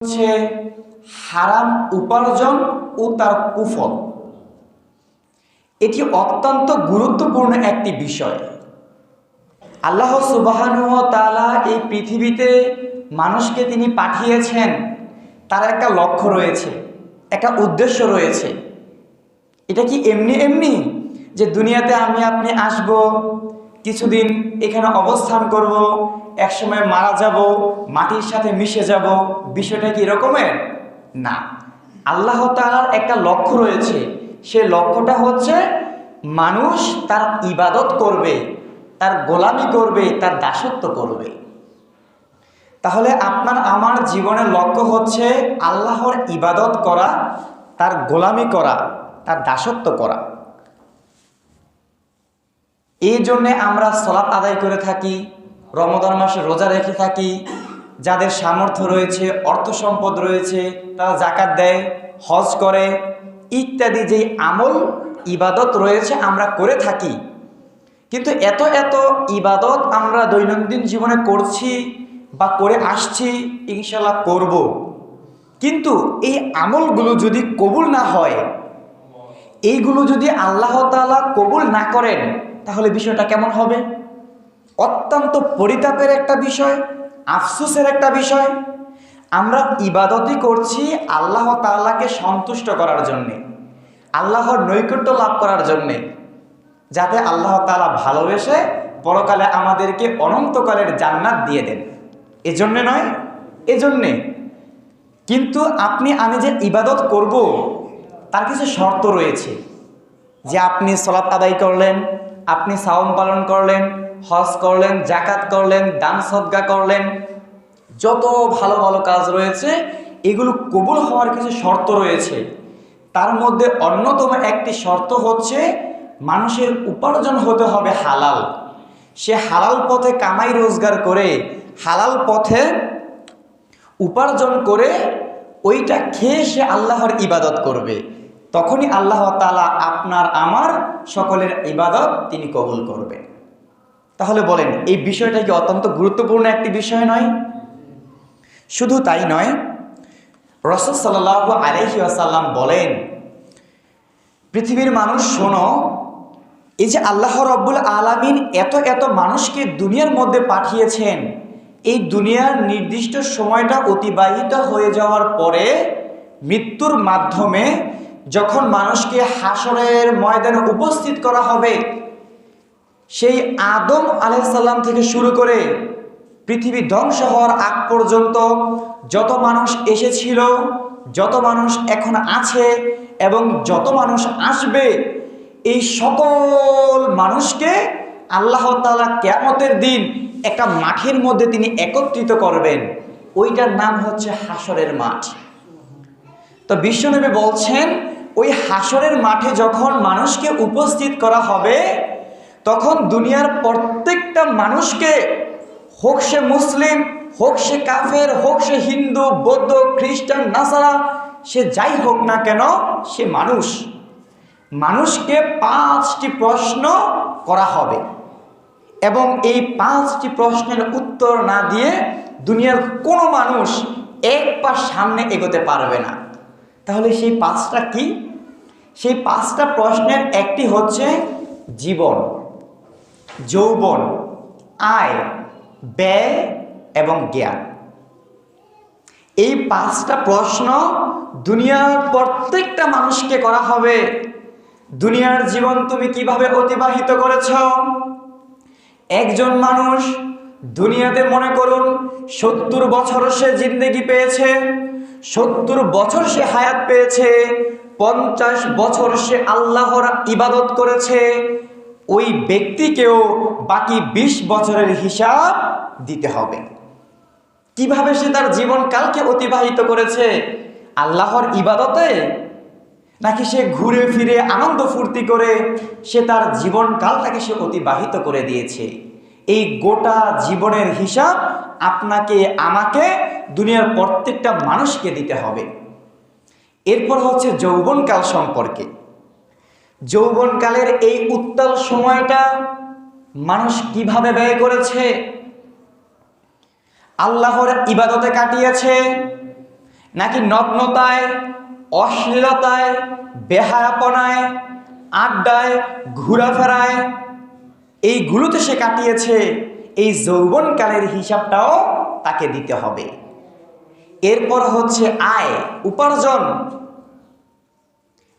হচ্ছে হারাম উপার্জন ও তার কুফল। এটি অত্যন্ত গুরুত্বপূর্ণ একটি বিষয়। আল্লাহ সুবহানাহু ওয়া তাআলা এই পৃথিবীতে মানুষকে তিনি পাঠিয়েছেন, তার একটা লক্ষ্য রয়েছে, একটা উদ্দেশ্য রয়েছে। এটা কি এমনি এমনি যে দুনিয়াতে আমি আপনি আসব, কিছুদিন এখানে অবস্থান করব, একসময় মারা যাব, মাটির সাথে মিশে যাব, বিষয়টা কি এরকমের না। আল্লাহ তাআলার একটা লক্ষ্য রয়েছে। সেই লক্ষ্যটা হচ্ছে মানুষ তার ইবাদত করবে, তার গোলামি করবে, তার দাসত্ব করবে। তাহলে আপনার আমার জীবনের লক্ষ্য হচ্ছে আল্লাহর ইবাদত করা, তার গোলামি করা, তার দাসত্ব করা। এই জন্যে আমরা সালাত আদায় করে থাকি, রমজান মাসে রোজা রেখে থাকি। যাদের সামর্থ্য রয়েছে, অর্থ সম্পদ রয়েছে, তারা যাকাত দেয়, হজ করে, ইত্যাদি যেই আমল ইবাদত রয়েছে আমরা করে থাকি। কিন্তু এত এত ইবাদত আমরা দৈনন্দিন জীবনে করছি বা করে আসছি, ইনশাল্লাহ করব। কিন্তু এই আমলগুলো যদি কবুল না হয়, এইগুলো যদি আল্লাহ তাআলা কবুল না করেন, তাহলে বিষয়টা কেমন হবে? অত্যন্ত পরিতাপের একটা বিষয়, আফসোসের একটা বিষয়। আমরা ইবাদতই করছি আল্লাহ তাআলাকে সন্তুষ্ট করার জন্যে, আল্লাহর নৈকট্য লাভ করার জন্যে, যাতে আল্লাহ তাআলা ভালোবেসে পরকালে আমাদেরকে অনন্তকালের জান্নাত দিয়ে দেন। এজন্যে নয়, এজন্যে। কিন্তু আপনি আমি যে ইবাদত করব, তার কিছু শর্ত রয়েছে। যে আপনি সালাত আদায় করলেন, আপনি সাওম পালন করলেন, হজ করলেন, যাকাত করলেন, দান সদকা করলেন, যত ভালো ভালো কাজ রয়েছে, এগুলো কবুল হওয়ার কিছু শর্ত রয়েছে। তার মধ্যে অন্যতম একটি শর্ত হচ্ছে মানুষের উপার্জন হতে হবে হালাল। সে হালাল পথে কামাই রোজগার করে, হালাল পথে উপার্জন করে, ওইটা খেয়ে সে আল্লাহর ইবাদত করবে। তখনই আল্লাহ তাআলা আপনার আমার সকলের ইবাদত তিনি কবুল করবেন। তাহলে বলেন, এই বিষয়টা কি অত্যন্ত গুরুত্বপূর্ণ একটি বিষয় নয়? শুধু তাই নয়, রাসূল সাল্লাল্লাহু আলাইহি ওয়াসাল্লাম বলেন, পৃথিবীর মানুষ শোনো, এই যে আল্লাহ রাব্বুল আলামিন এত এত মানুষকে দুনিয়ার মধ্যে পাঠিয়েছেন, এই দুনিয়ার নির্দিষ্ট সময়টা অতিবাহিত হয়ে যাওয়ার পরে মৃত্যুর মাধ্যমে যখন মানুষকে হাসরের ময়দানে উপস্থিত করা হবে, সেই আদম আলাইহিস সালাম থেকে শুরু করে পৃথিবী ধ্বংস হওয়ার আগ পর্যন্ত যত মানুষ এসেছিল, যত মানুষ এখন আছে এবং যত মানুষ আসবে, এই সকল মানুষকে আল্লাহ তাআলা কিয়ামতের দিন একটা মাঠের মধ্যে তিনি একত্রিত করবেন। ওইটার নাম হচ্ছে হাসরের মাঠ। তো বিশ্বনবী বলছেন, ওই হাসরের মাঠে যখন মানুষকে উপস্থিত করা হবে, তখন দুনিয়ার প্রত্যেকটা মানুষকে, হোক সে মুসলিম, হোক সে কাফের, হোক সে হিন্দু, বৌদ্ধ, খ্রিস্টান, নাসারা, সে যাই হোক না কেন, সে মানুষকে 5টি প্রশ্ন করা হবে এবং এই 5টি প্রশ্নের উত্তর না দিয়ে দুনিয়ার কোনো মানুষ এক পা সামনে এগোতে পারবে না। তাহলে সেই 5টা কি? সেই 5টা প্রশ্নের একটি হচ্ছে জীবন, যৌবন, আয়, ব্যয় এবং জ্ঞান। এই 5টা প্রশ্ন দুনিয়ার প্রত্যেকটা মানুষকে করা হবে। দুনিয়ার জীবন তুমি কিভাবে অতিবাহিত করেছ? একজন মানুষ দুনিয়াতে মনে করুন 70 বছর সে জিন্দেগি পেয়েছে, 70 বছর সে হায়াত পেয়েছে, 50 বছর সে আল্লাহর ইবাদত করেছে। ওই ব্যক্তিকেও বাকি 20 বছরের হিসাব দিতে হবে। কিভাবে সে তার জীবনকালকে অতিবাহিত করেছে? আল্লাহর ইবাদতে, নাকি সে ঘুরে ফিরে আনন্দ ফুর্তি করে সে তার জীবনকালটাকে সে অতিবাহিত করে দিয়েছে? এই গোটা জীবনের হিসাব আপনাকে আমাকে দুনিয়ার প্রত্যেকটা মানুষকে দিতে হবে। এরপর হচ্ছে যৌবনকাল সম্পর্কে। যৌবনকালের এই উত্তাল সময়টা মানুষ কিভাবে ব্যয় করেছে? আল্লাহর ইবাদতে কাটিয়েছে, নাকি নগ্নতায়, অশ্লীলতায়, বেহায়াপনায়, আড্ডায়, ঘোরাফেরায়, এইগুলোতে সে কাটিয়েছে, এই যৌবনকালের হিসাবটাও তাকে দিতে হবে। এরপর হচ্ছে আয়, উপার্জন।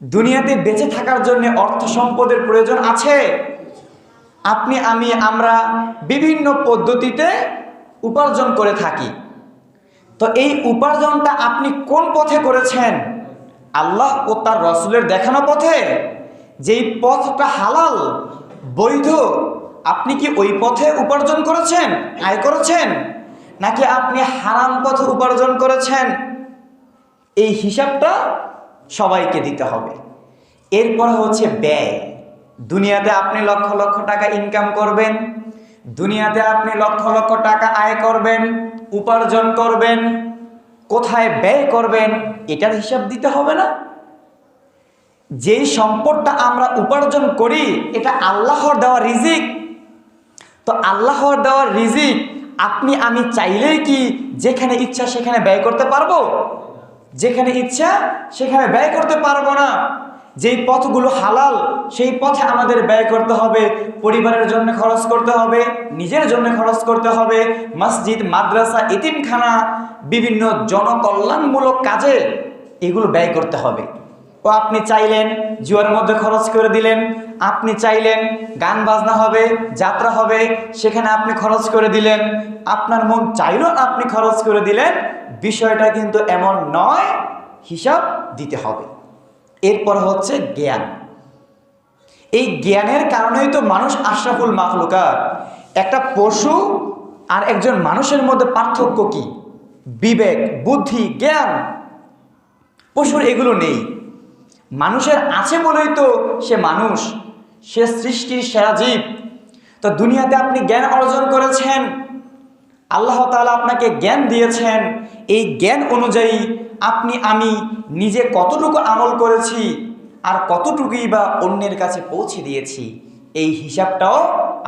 দুনিয়াতে বেঁচে থাকার জন্য অর্থ সম্পদের প্রয়োজন আছে। আপনি, আমরা বিভিন্ন পদ্ধতিতে উপার্জন করে থাকি। তো এই উপার্জনটা আপনি কোন পথে করেছেন? আল্লাহ ও তার রসুলের দেখানো পথে? যেই পথটা হালাল, বৈধ, আপনি কি ওই পথে উপার্জন করেছেন, আয় করেছেন, নাকি আপনি হারাম পথে উপার্জন করেছেন? এই হিসাবটা সবাইকে দিতে হবে। এরপর হচ্ছে ব্যয়। দুনিয়াতে আপনি লক্ষ লক্ষ টাকা ইনকাম করবেন, দুনিয়াতে আপনি লক্ষ লক্ষ টাকা আয় করবেন, উপার্জন করবেন, কোথায় ব্যয় করবেন এটার হিসাব দিতে হবে না? যেই সম্পদটা আমরা উপার্জন করি এটা আল্লাহর দেওয়া রিজিক। তো আল্লাহর দেওয়া রিজিক আপনি আমি চাইলেই কি যেখানে ইচ্ছা সেখানে ব্যয় করতে পারবো? যেখানে ইচ্ছা সেখানে ব্যয় করতে পারবো না। যেই পথগুলো হালাল সেই পথে আমাদের ব্যয় করতে হবে। পরিবারের জন্য খরচ করতে হবে, নিজের জন্য খরচ করতে হবে, মসজিদ, মাদ্রাসা, এতিমখানা, বিভিন্ন জনকল্যাণমূলক কাজে এগুলো ব্যয় করতে হবে। ও আপনি চাইলেন জুয়ার মধ্যে খরচ করে দিলেন, আপনি চাইলেন গান বাজনা হবে, যাত্রা হবে, সেখানে আপনি খরচ করে দিলেন, আপনার মন চাইলো আপনি খরচ করে দিলেন। বিষয়টা কিন্তু এমন নয়, হিসাব দিতে হবে। এরপর হচ্ছে জ্ঞান। এই জ্ঞানের কারণেই তো মানুষ আশরাফুল মাখলুকাত। একটা পশু আর একজন মানুষের মধ্যে পার্থক্য কি? বিবেক, বুদ্ধি, জ্ঞান। পশুর এগুলো নেই, মানুষের আছে বলেই তো সে মানুষ, সে সৃষ্টির সেরা জীব। তো দুনিয়াতে আপনি জ্ঞান অর্জন করেছেন, আল্লাহ তাআলা আপনাকে জ্ঞান দিয়েছেন। এই জ্ঞান অনুযায়ী আপনি আমি নিজে কতটুকু আমল করেছি আর কতটুকুই বা অন্যের কাছে পৌঁছে দিয়েছি, এই হিসাবটাও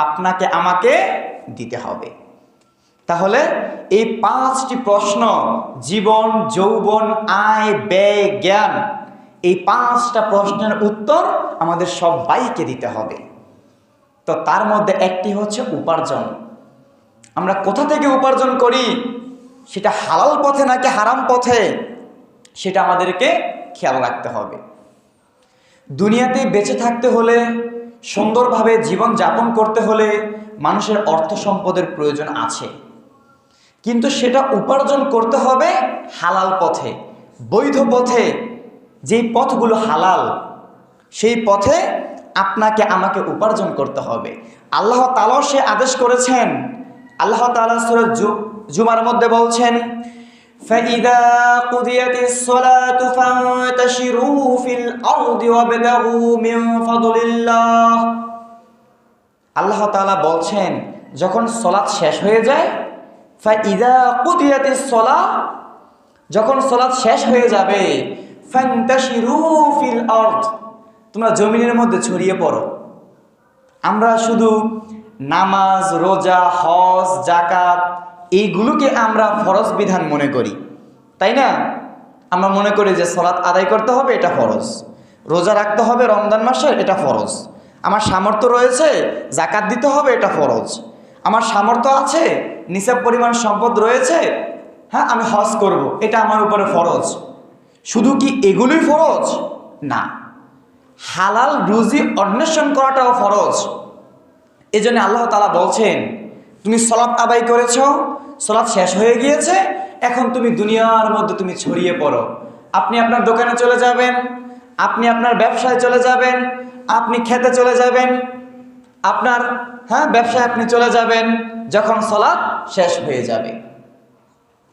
আপনাকে আমাকে দিতে হবে। তাহলে এই 5টি প্রশ্ন, জীবন, যৌবন, আয়, ব্যয়, জ্ঞান, এই 5টা প্রশ্নের উত্তর আমাদের সবাইকে দিতে হবে। তো তার মধ্যে একটি হচ্ছে উপার্জন। আমরা কোথা থেকে উপার্জন করি, সেটা হালাল পথে নাকি হারাম পথে, সেটা আমাদেরকে খেয়াল রাখতে হবে। দুনিয়াতে বেঁচে থাকতে হলে, সুন্দরভাবে জীবন যাপন করতে হলে মানুষের অর্থ সম্পদের প্রয়োজন আছে, কিন্তু সেটা উপার্জন করতে হবে হালাল পথে, বৈধ পথে। যেই পথগুলো হালাল সেই পথে আপনাকে আমাকে উপার্জন করতে হবে। আল্লাহ তাআলা সে আদেশ করেছেন। আল্লাহ তাআলা সূরা জুমার মধ্যে বলছেন, فَإِذَا قُضِيَتِ الصَّلَاةُ فَانتَشِرُوا فِي الْأَرْضِ وَابْتَغُوا مِنْ فَضْلِ اللَّهِ। আল্লাহ তাআলা বলছেন, যখন সালাত শেষ হয়ে যায়, فَإِذَا قُضِيَتِ الصَّلَاةُ, যখন সালাত শেষ হয়ে যাবে, فَانتَشِرُوا فِي الْأَرْضِ, তোমরা জমিনের মধ্যে ছড়িয়ে পড়ো। আমরা শুধু নামাজ, রোজা, হজ, যাকাত এইগুলোকে আমরা ফরজ বিধান মনে করি, তাই না? আমরা মনে করি যে সালাত আদায় করতে হবে, এটা ফরজ। রোজা রাখতে হবে রমজান মাসের, এটা ফরজ। আমার সামর্থ্য রয়েছে যাকাত দিতে হবে, এটা ফরজ। আমার সামর্থ্য আছে, নিসাব পরিমাণ সম্পদ রয়েছে, হ্যাঁ আমি হজ করব, এটা আমার উপরে ফরজ। শুধু কি এগুলোই ফরজ? না, হালাল রুজি অন্বেষণ করাটাও ফরজ। এই জন্য আল্লাহ তাআলা বলছেন, তুমি সালাত আদায় করেছ, সালাত শেষ হয়ে গিয়েছে, এখন তুমি দুনিয়ার মধ্যে তুমি ছড়িয়ে পড়ো। আপনি আপনার দোকানে চলে যাবেন, আপনি আপনার ব্যবসায় চলে যাবেন, আপনি খেতে চলে যাবেন, আপনার ব্যবসায় আপনি চলে যাবেন যখন সালাত শেষ হয়ে যাবে।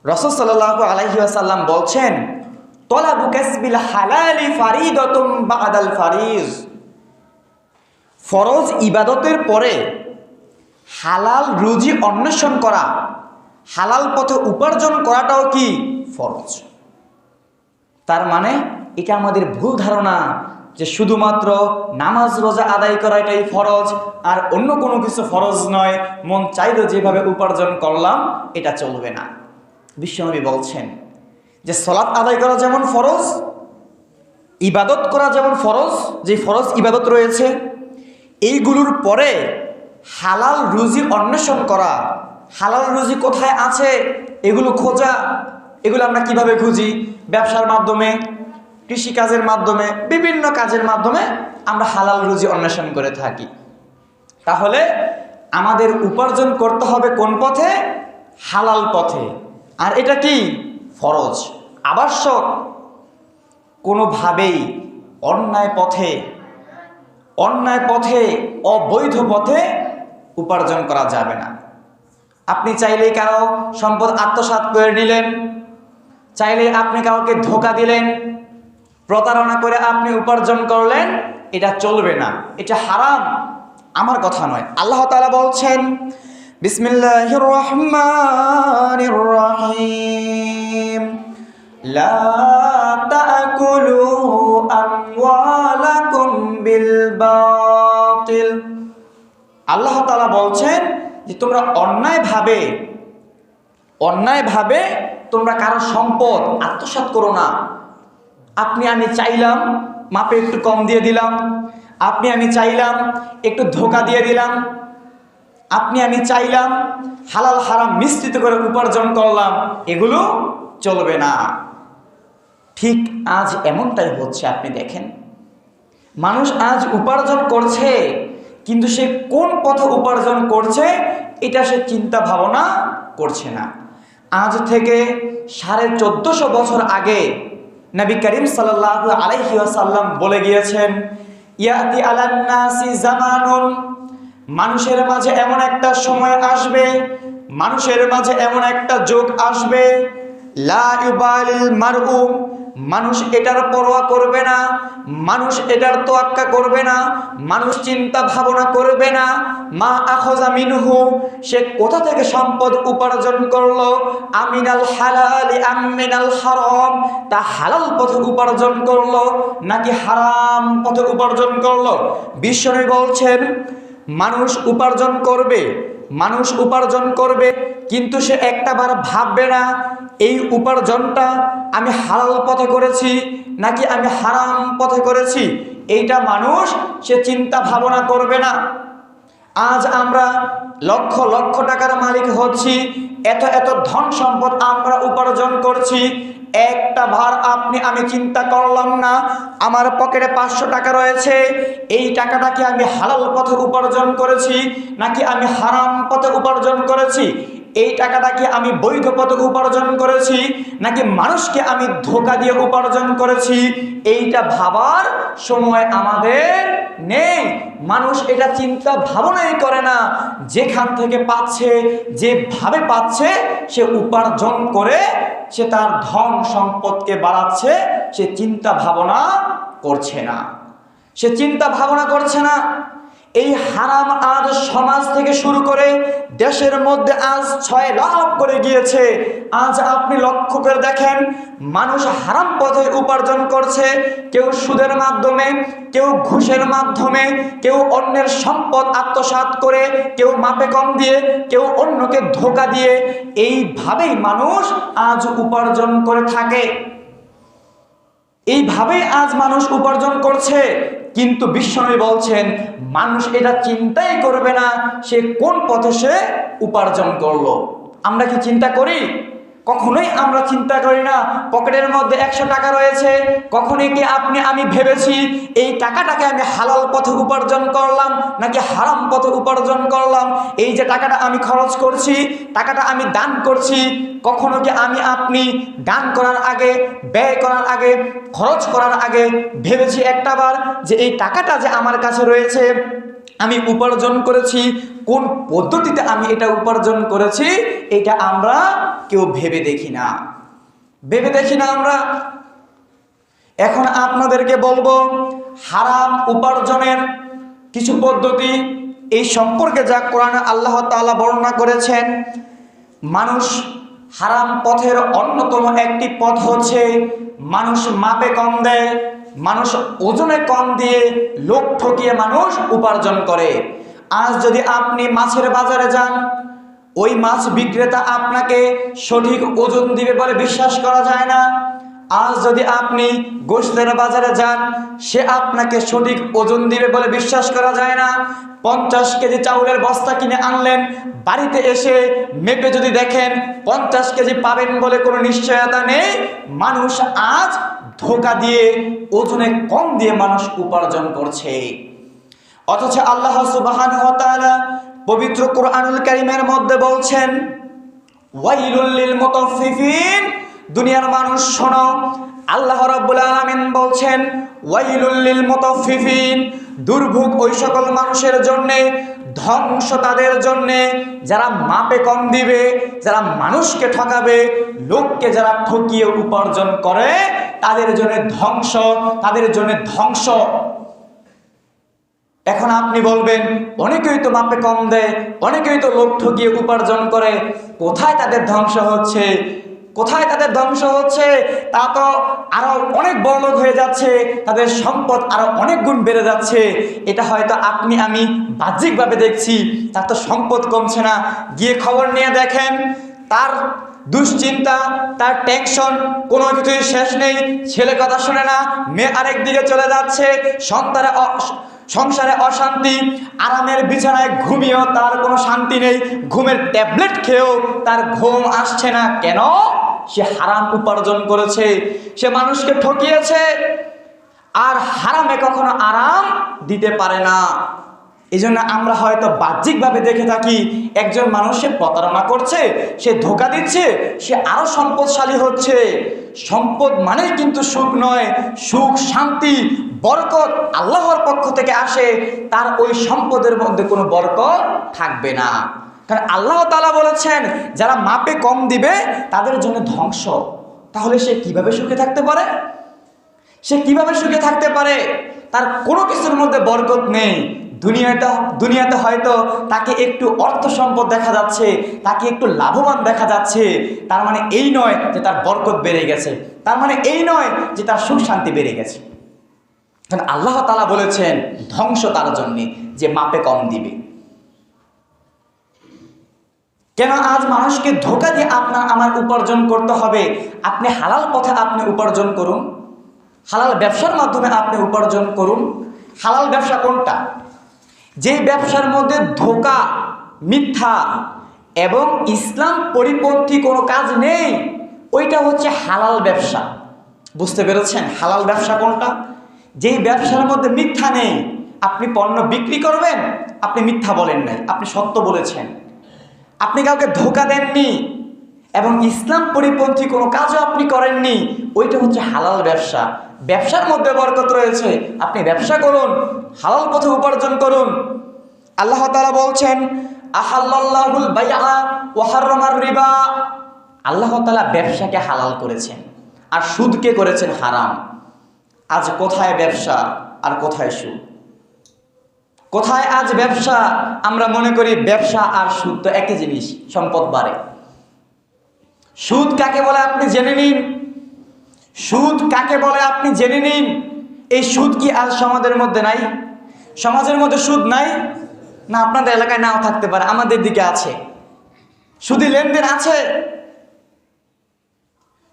রাসূল সাল্লাল্লাহু আলাইহি ওয়াসাল্লাম বলছেন, তলাবু কাসবিল হালালি ফারিদাতুম বাদাল ফারিজ। ফরজ ইবাদতের পরে হালাল রুজি অন্বেষণ করা, হালাল পথে উপার্জন করাটাও কি ফরজ। তার মানে এটা আমাদের ভুল ধারণা যে শুধুমাত্র নামাজ রোজা আদায় করা এটাই ফরজ, আর অন্য কোনো কিছু ফরজ নয়, মন চাইলে যেভাবে উপার্জন করলাম এটা চলবে না। বিশ্বনবী বলছেন যে সালাত আদায় করা যেমন ফরজ, ইবাদত করা যেমন ফরজ, যে ফরজ ইবাদত রয়েছে, এইগুলোর পরে হালাল রুজি অন্বেষণ করা, হালাল রুজি কোথায় আছে এগুলো খোঁজা। এগুলো আমরা কিভাবে খুঁজি? ব্যবসার মাধ্যমে, কৃষিকাজের মাধ্যমে, বিভিন্ন কাজের মাধ্যমে আমরা হালাল রুজি অন্বেষণ করে থাকি। তাহলে আমাদের উপার্জন করতে হবে কোন পথে? হালাল পথে। আর এটা কি? ফরজ, আবশ্যক। কোনোভাবেই অন্যায় পথে অবৈধ পথে উপার্জন করা যাবে না। আপনি চাইলেই কারো সম্পদ আত্মসাৎ করে নিলেন, চাইলে আপনি কাউকে ধোঁকা দিলেন, প্রতারণা করে আপনি উপার্জন করলেন, এটা চলবে না, এটা হারাম। আমার কথা নয়, আল্লাহ তাআলা বলছেন, বিসমিল্লাহির রহমানির রহিম, লা তাকুলু আমওয়ালাকুম বিল বাতিল। আল্লাহ তাআলা বলছেন যে তোমরা অন্যায়ভাবে তোমরা কারো সম্পদ আত্মসাৎ করো না। আমি চাইলাম মাপে একটু কম দিয়ে দিলাম, আমি চাইলাম একটু ধোঁকা দিয়ে দিলাম, আমি চাইলাম হালাল হারাম মিশ্রিত করে উপার্জন করলাম, এগুলো চলবে না। ঠিক আজ এমনটাই হচ্ছে। আপনি দেখেন, মানুষ আজ উপার্জন করছে, কিন্তু সে কোন পথে উপার্জন করছে এটা সে চিন্তা ভাবনা করছে না। আজ থেকে 1450 বছর আগে নবী করিম সাল্লাল্লাহু আলাইহি ওয়াসাল্লাম বলে গিয়েছেন, ইয়াতি আলান নাসি জামানুন, মানুষের মাঝে এমন একটা সময় আসবে, মানুষের মাঝে এমন একটা যুগ আসবে, লা ইউবালিল মারউ, মানুষ এটার পরোয়া করবে না, মানুষ এটার তোয়াক্কা করবে না, মানুষ চিন্তা ভাবনা করবে না মা আখাযা মিনহু, সে কোথা থেকে সম্পদ উপার্জন করলো, আমিনাল হালালি আমিনাল হারাম, তা হালাল পথে উপার্জন করলো নাকি হারাম পথে উপার্জন করলো। বিশ্বনবী বলছেন, মানুষ উপার্জন করবে কিন্তু সে একটাবার ভাববে না এই উপার্জনটা আমি হালাল পথে করেছি নাকি আমি হারাম পথে করেছি, এইটা মানুষ সে চিন্তা ভাবনা করবে না। আজ আমরা লক্ষ লক্ষ টাকার মালিক হচ্ছি, এত এত ধন সম্পদ আমরা উপার্জন করছি, একটা বার আমি চিন্তা করলাম না আমার পকেটে 500 টাকা রয়েছে, এই টাকাটা কি আমি হালাল পথে উপার্জন করেছি নাকি আমি হারাম পথে উপার্জন করেছি, এই টাকাটা কি আমি বৈধ পথে উপার্জন করেছি নাকি মানুষকে আমি ধোঁকা দিয়ে উপার্জন করেছি, এইটা ভাবার সময় আমাদের নেই। মানুষ এটা চিন্তা ভাবনাই করে না, যেখান থেকে পাচ্ছে, যেভাবে পাচ্ছে সে উপার্জন করে সে তার ধন সম্পদকে বাড়াচ্ছে, সে চিন্তা ভাবনা করছে না। এই হারাম আজ সমাজ থেকে শুরু করে দেশের মধ্যে আজ 6 লাভ করে গিয়েছে। আজ আপনি লক্ষ্য করে দেখেন, মানুষ হারাম পথে উপার্জন করছে, কেউ সুদের মাধ্যমে, কেউ ঘুষের মাধ্যমে, কেউ অন্যের সম্পদ আত্মসাৎ করে, কেউ মাপে কম দিয়ে, কেউ অন্যকে ধোঁকা দিয়ে, এইভাবেই মানুষ আজ উপার্জন করে থাকে, এইভাবেই আজ মানুষ উপার্জন করছে। কিন্তু বিশ্বনবী বলছেন, মানুষ এটা চিন্তাই করবে না সে কোন পথে সে উপার্জন করলো। আমরা কি চিন্তা করি? কখনোই আমরা চিন্তা করি না। পকেটের মধ্যে 100 টাকা রয়েছে, কখনোই কি আমি ভেবেছি এই টাকাটাকে আমি হালাল পথে উপার্জন করলাম নাকি হারাম পথে উপার্জন করলাম, এই যে টাকাটা আমি খরচ করছি, টাকাটা আমি দান করছি, কখনো কি আপনি দান করার আগে, ব্যয় করার আগে, খরচ করার আগে ভেবেছি একটাবার যে এই টাকাটা যে আমার কাছে রয়েছে আমি উপার্জন করেছি, কোন পদ্ধতিতে আমি এটা উপার্জন করেছি, এটা আমরা কেউ ভেবে দেখি না আমরা। এখন আপনাদেরকে বলবো হারাম উপার্জনের কিছু পদ্ধতি, এই সম্পর্কে যা কোরআনে আল্লাহ তাআলা বর্ণনা করেছেন। মানুষ হারাম পথের অন্যতম একটি পথ হচ্ছে মানুষ মাপে কম দেয়, মানুষ ওজনে কম দিয়ে লোক ঠকিয়ে মানুষ উপার্জন করে। আজ যদি আপনি মাছের বাজারে যান, ওই মাছ বিক্রেতা আপনাকে সঠিক ওজন দিবে বলে বিশ্বাস করা যায় না। আজ যদি আপনি গোশতের বাজারে যান, সে আপনাকে সঠিক ওজন দিবে বলে বিশ্বাস করা যায় না। 50 কেজি চাউলের বস্তা কিনে আনলেন, বাড়িতে এসে মেপে যদি দেখেন 50 কেজি পাবেন বলে কোনো নিশ্চয়তা নেই। মানুষ আজ ধোঁকা দিয়ে, ওজনে কম দিয়ে মানুষ উপার্জন করছে। অথচ আল্লাহ সুবহানাহু ওয়া তাআলা পবিত্র কোরআনুল কারীমের মধ্যে বলছেন, ওয়াইলুল লিল মুতাফফিফিন। দুনিয়ার মানুষ শোনো, আল্লাহ রাব্বুল আলামিন বলছেন, ওয়াইলুল লিল মুতাফফিফিন, দুর্ভোগ ওই সকল মানুষের জন্য, ধ্বংস তাদের জন্য যারা মাপে কম দিবে, যারা মানুষকে ঠকাবে, লোককে যারা ঠকিয়ে উপার্জন করে, তাদের জন্য ধ্বংস, তাদের জন্য ধ্বংস। এখন আপনি বলবেন, অনেকেই তো মাপে কম দেয়, অনেকেই তো লোক ঠকিয়ে উপার্জন করে, কোথায় তাদের ধ্বংস হচ্ছে? কোথায় তাদের ধ্বংস হচ্ছে? তা তো আরো অনেক বড় লোক হয়ে যাচ্ছে, তাদের সম্পদ আরো অনেক গুণ বেড়ে যাচ্ছে। এটা হয়তো আপনি আমি বাহ্যিকভাবে দেখছি, তার তো সম্পদ কমছে না। গিয়ে খবর নিয়ে দেখেন, তার দুশ্চিন্তা, তার টেনশন, কোনো কিছুই শেষ নেই। ছেলে কথা শুনে না, মেয়ে আরেক দিকে চলে যাচ্ছে, সংসারে অশান্তি, আরামের বিছানায় ঘুমিয়েও তার কোনো শান্তি নেই, ঘুমের ট্যাবলেট খেয়েও তার ঘুম আসছে না। কেন? সে হারাম উপার্জন করেছে, সে মানুষকে ঠকিয়েছে। আর হারামে কখনো আরাম দিতে পারে না। এই জন্য আমরা হয়তো বাহ্যিকভাবে দেখে থাকি, একজন মানুষ সে প্রতারণা করছে, সে ধোঁকা দিচ্ছে, সে আরো সম্পদশালী হচ্ছে। সম্পদ মানে কিন্তু সুখ নয়, সুখ, শান্তি, বরকত আল্লাহর পক্ষ থেকে আসে। তার ওই সম্পদের মধ্যে কোনো বরকত থাকবে না। কারণ আল্লাহ তাআলা বলেছেন, যারা মাপে কম দিবে তাদের জন্য ধ্বংস। তাহলে সে কিভাবে সুখে থাকতে পারে? সে কিভাবে সুখে থাকতে পারে? তার কোনো কিছুর মধ্যে বরকত নেই। দুনিয়াতে হয়তো তাকে একটু অর্থ সম্পদ দেখা যাচ্ছে, তাকে একটু লাভবান দেখা যাচ্ছে, তার মানে এই নয় যে তার বরকত বেড়ে গেছে, তার মানে এই নয় যে তার সুখ শান্তি বেড়ে গেছে। কারণ আল্লাহ তাআলা বলেছেন ধ্বংস তার জন্যে যে মাপে কম দিবে। কেন আজ মানুষকে ধোঁকা দিয়ে আপনার আমার উপার্জন করতে হবে? আপনি হালাল পথে আপনি উপার্জন করুন, হালাল ব্যবসার মাধ্যমে আপনি উপার্জন করুন। হালাল ব্যবসা কোনটা? যেই ব্যবসার মধ্যে ধোঁকা, মিথ্যা এবং ইসলাম পরিপন্থী কোনো কাজ নেই, ওইটা হচ্ছে হালাল ব্যবসা। বুঝতে পেরেছেন হালাল ব্যবসা কোনটা? যেই ব্যবসার মধ্যে মিথ্যা নেই। আপনি পণ্য বিক্রি করবেন, আপনি মিথ্যা বলেন নাই, আপনি সত্য বলেছেন, আপনি কাউকে ধোঁকা দেননি এবং ইসলাম পরিপন্থী কোনো কাজও আপনি করেননি, ওইটা হচ্ছে হালাল ব্যবসা। ব্যবসার মধ্যে বরকত রয়েছে, আপনি ব্যবসা করুন, হালাল পথে উপার্জন করুন। আল্লাহ তাআলা বলছেন, আহাল্লাল্লাহুল বাইআ ওয়া হাররামার রিবা। আল্লাহ তাআলা ব্যবসাকে হালাল করেছেন আর সুদকে করেছেন হারাম। আজ কোথায় ব্যবসা আর কোথায় সুদ? কোথায় আজ ব্যবসা? আমরা মনে করি ব্যবসা আর সুদ তো একই জিনিস, সম্পদ বাড়ে। সুদ কাকে বলে আপনি জেনে নিন। সুদ কাকে বলে আপনি জেনে নিন। এই সুদ কি আজ সমাজের মধ্যে নাই? সমাজের মধ্যে সুদ নাই না? আপনাদের এলাকায় নাও থাকতে পারে, আমাদের দিকে আছে। সুদী লেনদেন আছে।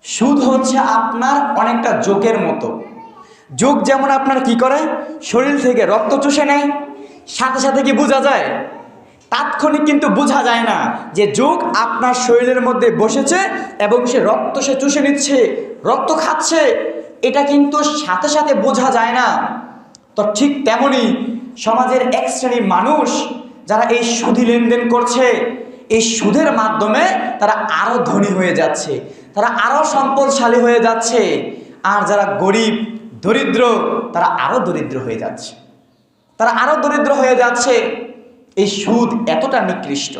সুদ হচ্ছে আপনার অনেকটা যোগের মতো। যোগ যেমন আপনার কি করে, শরীর থেকে রক্ত চুষে নেয়, সাথে সাথে কি বোঝা যায়? তাৎক্ষণিক কিন্তু বোঝা যায় না যে যোগ আপনার শরীরের মধ্যে বসেছে এবং সে রক্ত সে চুষে নিচ্ছে, রক্ত খাচ্ছে, এটা কিন্তু সাথে সাথে বোঝা যায় না। তো ঠিক তেমনি সমাজের এক শ্রেণীর মানুষ যারা এই সুদী লেনদেন করছে, এই সুদের মাধ্যমে তারা আরো ধনী হয়ে যাচ্ছে, তারা আরো সম্পদশালী হয়ে যাচ্ছে। আর যারা গরিব দরিদ্র তারা আরো দরিদ্র হয়ে যাচ্ছে, তারা আরো দরিদ্র হয়ে যাচ্ছে। এই সুদ এতটা নিকৃষ্ট।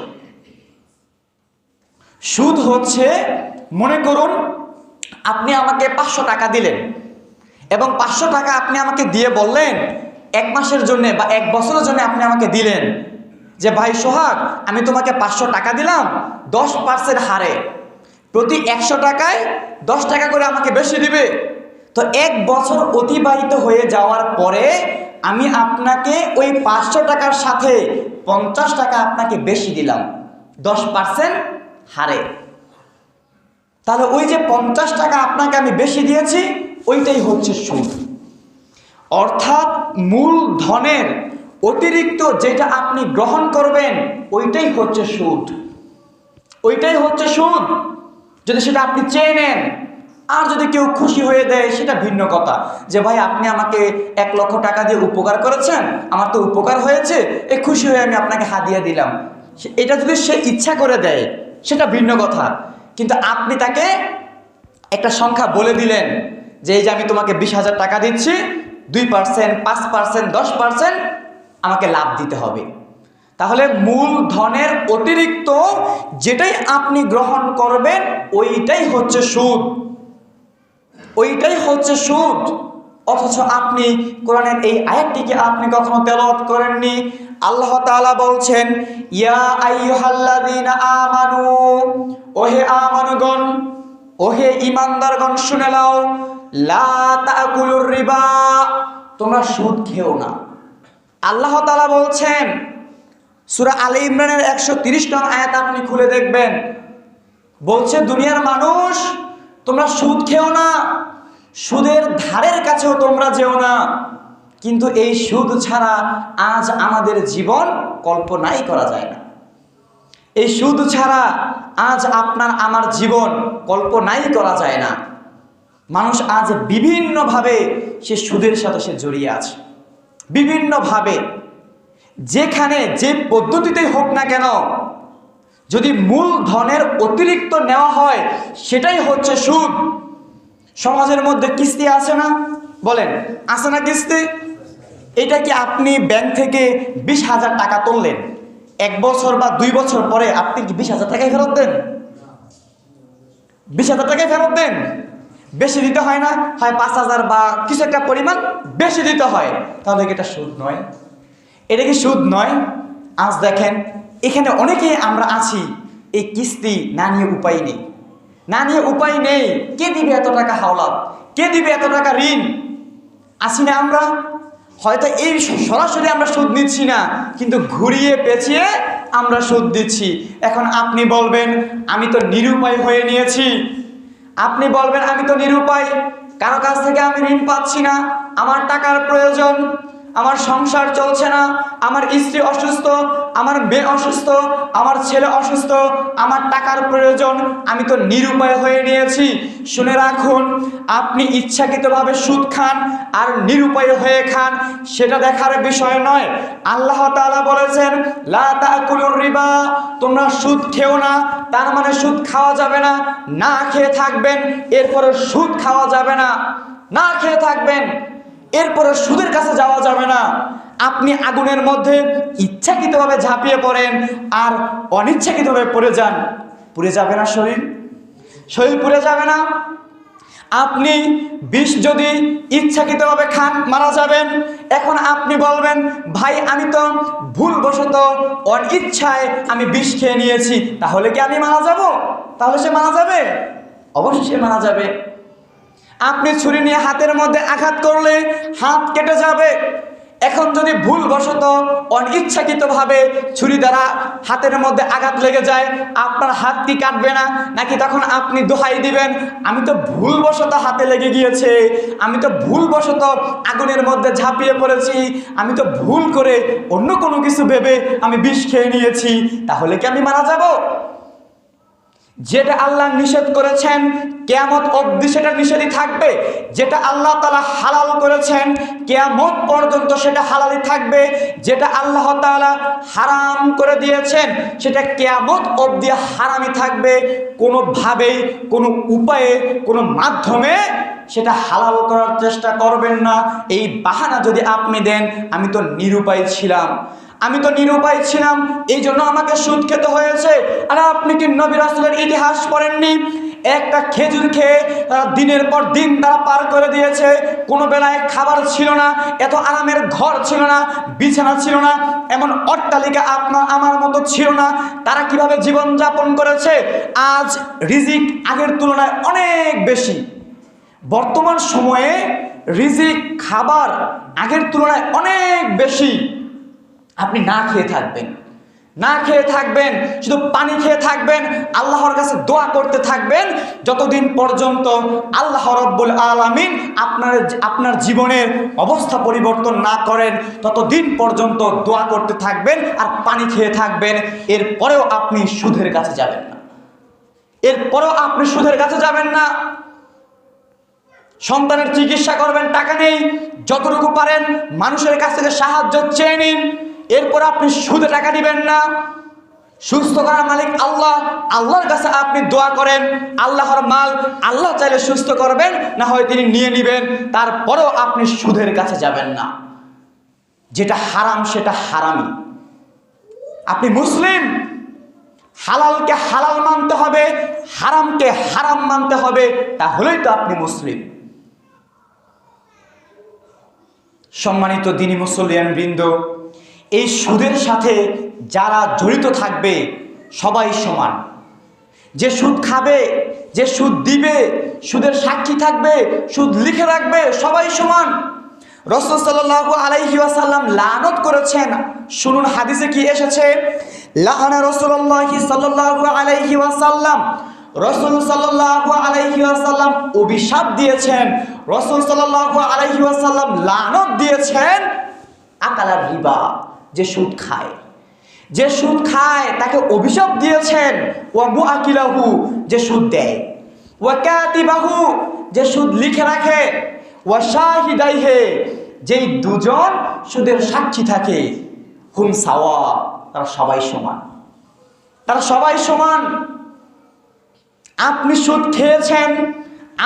সুদ হচ্ছে, মনে করুন আপনি আমাকে 500 টাকা দিলেন এবং 500 টাকা আপনি আমাকে দিয়ে বললেন 1 মাসের জন্য বা 1 বছরের জন্য আপনি আমাকে দিলেন যে ভাই সোহাগ, আমি তোমাকে 500 টাকা দিলাম 10% হারে, প্রতি 100 টাকায় 10 টাকা করে আমাকে বেশি দিবে। তো 1 বছর অতিবাহিত হয়ে যাওয়ার পরে আমি আপনাকে ওই 500 টাকার সাথে 50 টাকা আপনাকে বেশি দিলাম। 10% হারে। তাহলে ওই যে 50 টাকা আপনাকে আমি বেশি দিয়েছি, ওইটাই হচ্ছে সুদ। অর্থাৎ মূলধনের অতিরিক্ত যেটা আপনি গ্রহণ করবেন ওইটাই হচ্ছে সুদ, ওইটাই হচ্ছে সুদ। যদি সেটা আপনি চেয়ে নেন, আর যদি কেউ খুশি হয়ে দেয় সেটা ভিন্ন কথা, যে ভাই আপনি আমাকে 1 লক্ষ টাকা দিয়ে উপকার করেছেন, আমার তো উপকার হয়েছে, এই খুশি হয়ে আমি আপনাকে হাদিয়া দিলাম, এটা যদি সে ইচ্ছা করে দেয় সেটা ভিন্ন কথা। কিন্তু আপনি তাকে একটা সংখ্যা বলে দিলেন যে এই যে আমি তোমাকে 20,000 টাকা দিচ্ছি, 2%, 5%, 10% আমাকে লাভ দিতে হবে। তাহলে মূলধনের অতিরিক্ত যেটাই আপনি গ্রহণ করবেন ওইটাই হচ্ছে সুদ, ওইটাই হচ্ছে সুদ। অথচ আপনি কোরআনের এই আয়াতটিকে আপনি কখনো তেলাওয়াত করেননি। আল্লাহ তাআলা বলছেন, ইয়া আইয়ুহাল্লাযীনা আমানু, ওহে আমানুগণ, ওহে ঈমানদারগণ শুনে নাও, লা তাকুলুর রিবা, তোমরা সুদ খেও না। আল্লাহ তাআলা বলছেন সূরা আলে ইমরানের 130 নং আয়াত আপনি খুলে দেখবেন, বলছে দুনিয়ার মানুষ তোমরা সুদ খেও না, সুদের ধারের কাছেও তোমরা যেও না। কিন্তু এই সুদ ছাড়া আজ আমাদের জীবন কল্পনাই করা যায় না। এই সুদ ছাড়া আজ আপনার আমার জীবন কল্পনাই করা যায় না। মানুষ আজ বিভিন্নভাবে সে সুদের সাথে সে জড়িয়ে আছে, বিভিন্নভাবে। যেখানে যে পদ্ধতিতেই হোক না কেন, যদি মূলধনের অতিরিক্ত নেওয়া হয় সেটাই হচ্ছে সুদ। সমাজের মধ্যে কিস্তি আছে না, বলেন আছে না কিস্তি? এটা কি আপনি ব্যাংক থেকে 20,000 টাকা তুললেন, 1 বছর বা 2 বছর পরে আপনি কি 20,000 টাকাই ফেরত দেন? 20,000 টাকাই ফেরত দেন? বেশি দিতে হয় না, হয় 5,000 বা কিছু একটা পরিমাণ বেশি দিতে হয়। তাহলে কি এটা সুদ নয়? এটা কি সুদ নয়? আজ দেখেন এখানে অনেকেই আমরা আছি, এই কিস্তি না নিয়ে উপায় নেই, না নিয়ে উপায় নেই। কে দিবে এত টাকা হাওলাত, কে দিবে এত টাকা ঋণ? আসি না আমরা? হয়তো এই সরাসরি আমরা সুদ নিচ্ছি না, কিন্তু ঘুরিয়ে পেঁচিয়ে আমরা সুদ দিচ্ছি। এখন আপনি বলবেন আমি তো নিরুপায় হয়ে নিয়েছি, আপনি বলবেন আমি তো নিরুপায়, কারো কাছ থেকে আমি ঋণ পাচ্ছি না, আমার টাকার প্রয়োজন, আমার সংসার চলছে না, আমার স্ত্রী অসুস্থ, আমার মেয়ে অসুস্থ, আমার ছেলে অসুস্থ, আমার টাকার প্রয়োজন, আমি তো নিরুপায় হয়ে নিয়েছি। শুনে রাখুন, আপনি ইচ্ছাকৃতভাবে সুদ খান আর নিরুপায় হয়ে খান সেটা দেখার বিষয় নয়। আল্লাহ তাআলা বলেছেন লা তাকুলুর রিবা, তোমরা সুদ খেও না। তার মানে সুদ খাওয়া যাবে না, না খেয়ে থাকবেন, এরপরে সুদ খাওয়া যাবে না, না খেয়ে থাকবেন, এরপরে সুদের কাছে যাওয়া যাবে না। আপনি আগুনের মধ্যে ইচ্ছাকৃতভাবে ঝাঁপিয়ে পড়েন আর অনিচ্ছাকৃতভাবে পড়ে যান, পুড়ে যাবে না শরীর? শরীর পুড়ে যাবে না? আপনি বিষ যদি ইচ্ছাকৃতভাবে খান মারা যাবেন। এখন আপনি বলবেন ভাই আমি তো ভুলবশত অনিচ্ছায় আমি বিষ খেয়ে নিয়েছি, তাহলে কি আমি মারা যাব? তাহলে সে মারা যাবে? অবশ্যই সে মারা যাবে। আপনি ছুরি নিয়ে হাতের মধ্যে আঘাত করলে হাত কেটে যাবে। এখন যদি ভুলবশত অনিচ্ছাকৃতভাবে ছুরি দ্বারা হাতের মধ্যে আঘাত লেগে যায়, আপনার হাত কি কাটবে না? নাকি তখন আপনি দোহাই দিবেন আমি তো ভুলবশত হাতে লেগে গিয়েছে, আমি তো ভুলবশত আগুনের মধ্যে ঝাঁপিয়ে পড়েছি, আমি তো ভুল করে অন্য কোনো কিছু ভেবে আমি বিষ খেয়ে নিয়েছি, তাহলে কি আমি মারা যাব? যেটা আল্লাহ নিষেধ করেছেন কিয়ামত অবধি সেটা নিষেধই থাকবে, যেটা আল্লাহ তাআলা হালাল করেছেন কিয়ামত পর্যন্ত সেটা হালালই থাকবে, যেটা আল্লাহ তাআলা হারাম করে দিয়েছেন সেটা কিয়ামত অবধি হারামই থাকবে। কোনোভাবেই, কোনো উপায়ে, কোনো মাধ্যমে সেটা হালাল করার চেষ্টা করবেন না। এই বাহানা যদি আপনি দেন আমি তো নিরুপায় ছিলাম, আমি তো নিরুপায় ছিলাম, এই জন্য আমাকে সুদ খেতে হয়েছে। আর আপনি কি নবী রাসূলের ইতিহাস পড়েননি? একটা খেজুর খেয়ে তারা দিনের পর দিন তারা পার করে দিয়েছে। কোনো বেলায় খাবার ছিল না, এত আরামের ঘর ছিল না, বিছানা ছিল না, এমন অট্টালিকা আপনার আমার মতো ছিল না। তারা কিভাবে জীবন যাপন করেছে? আজ রিজিক আগের তুলনায় অনেক বেশি। বর্তমান সময়ে রিজিক, খাবার আগের তুলনায় অনেক বেশি। আপনি না খেয়ে থাকবেন, না খেয়ে থাকবেন, শুধু পানি খেয়ে থাকবেন, আল্লাহর কাছে দোয়া করতে থাকবেন, যতদিন পর্যন্ত আল্লাহ রাব্বুল আলামিন আপনার জীবনের অবস্থা পরিবর্তন না করেন, ততদিন পর্যন্ত দোয়া করতে থাকবেন আর পানি খেয়ে থাকবেন। এরপরেও আপনি সুদের কাছে যাবেন না, এরপরেও আপনি সুদের কাছে যাবেন না। সন্তানের চিকিৎসা করবেন, টাকা নেই, যতটুকু পারেন মানুষের কাছ থেকে সাহায্য চেয়ে নিন, এরপর আপনি সুদে টাকা দিবেন না। সুস্থ করার মালিক আল্লাহ, আল্লাহর কাছে আপনি দোয়া করেন, আল্লাহর মাল আল্লাহ চাইলে সুস্থ করবেন, না হয় তিনি নিয়ে নেবেন, তারপরেও আপনি সুদের কাছে যাবেন না। যেটা হারাম সেটা হারামই। আপনি মুসলিম, হালালকে হালাল মানতে হবে, হারামকে হারাম মানতে হবে, তাহলেই তো আপনি মুসলিম। সম্মানিত দ্বীনি মুসলিয়ান বৃন্দ, এই সুদের সাথে যারা জড়িত থাকবে সবাই সমান। যে সুদ খাবে, যে সুদ দিবে, সুদের সাক্ষী থাকবে, সুদ লিখে রাখবে, সবাই সমান। রাসূল সাল্লাল্লাহু আলাইহি ওয়াসাল্লাম লানত করেছেন। শুনুন হাদিসে কি এসেছে, লাআনা রাসূলুল্লাহি সাল্লাল্লাহু আলাইহি ওয়াসাল্লাম, রাসূল সাল্লাল্লাহু আলাইহি ওয়াসাল্লাম অভিশাপ দিয়েছেন, রাসূল সাল্লাল্লাহু আলাইহি ওয়াসাল্লাম লানত দিয়েছেন আকালার রিবা, যে সুদ খায়, যে সুদ খায় তাকে অভিশাপ দিয়েছেন। ওয়া মুআকিলাহু, যে সুদ দেয়, ওয়া কাতিবাহু, যে সুদ লিখে রাখে, ওয়া শাহিদাইহি, যেই দুজন সুদের সাক্ষী থাকে, হুম সাওয়া, তারা সবাই সমান, তারা সবাই সমান। আপনি সুদ খেয়েছেন,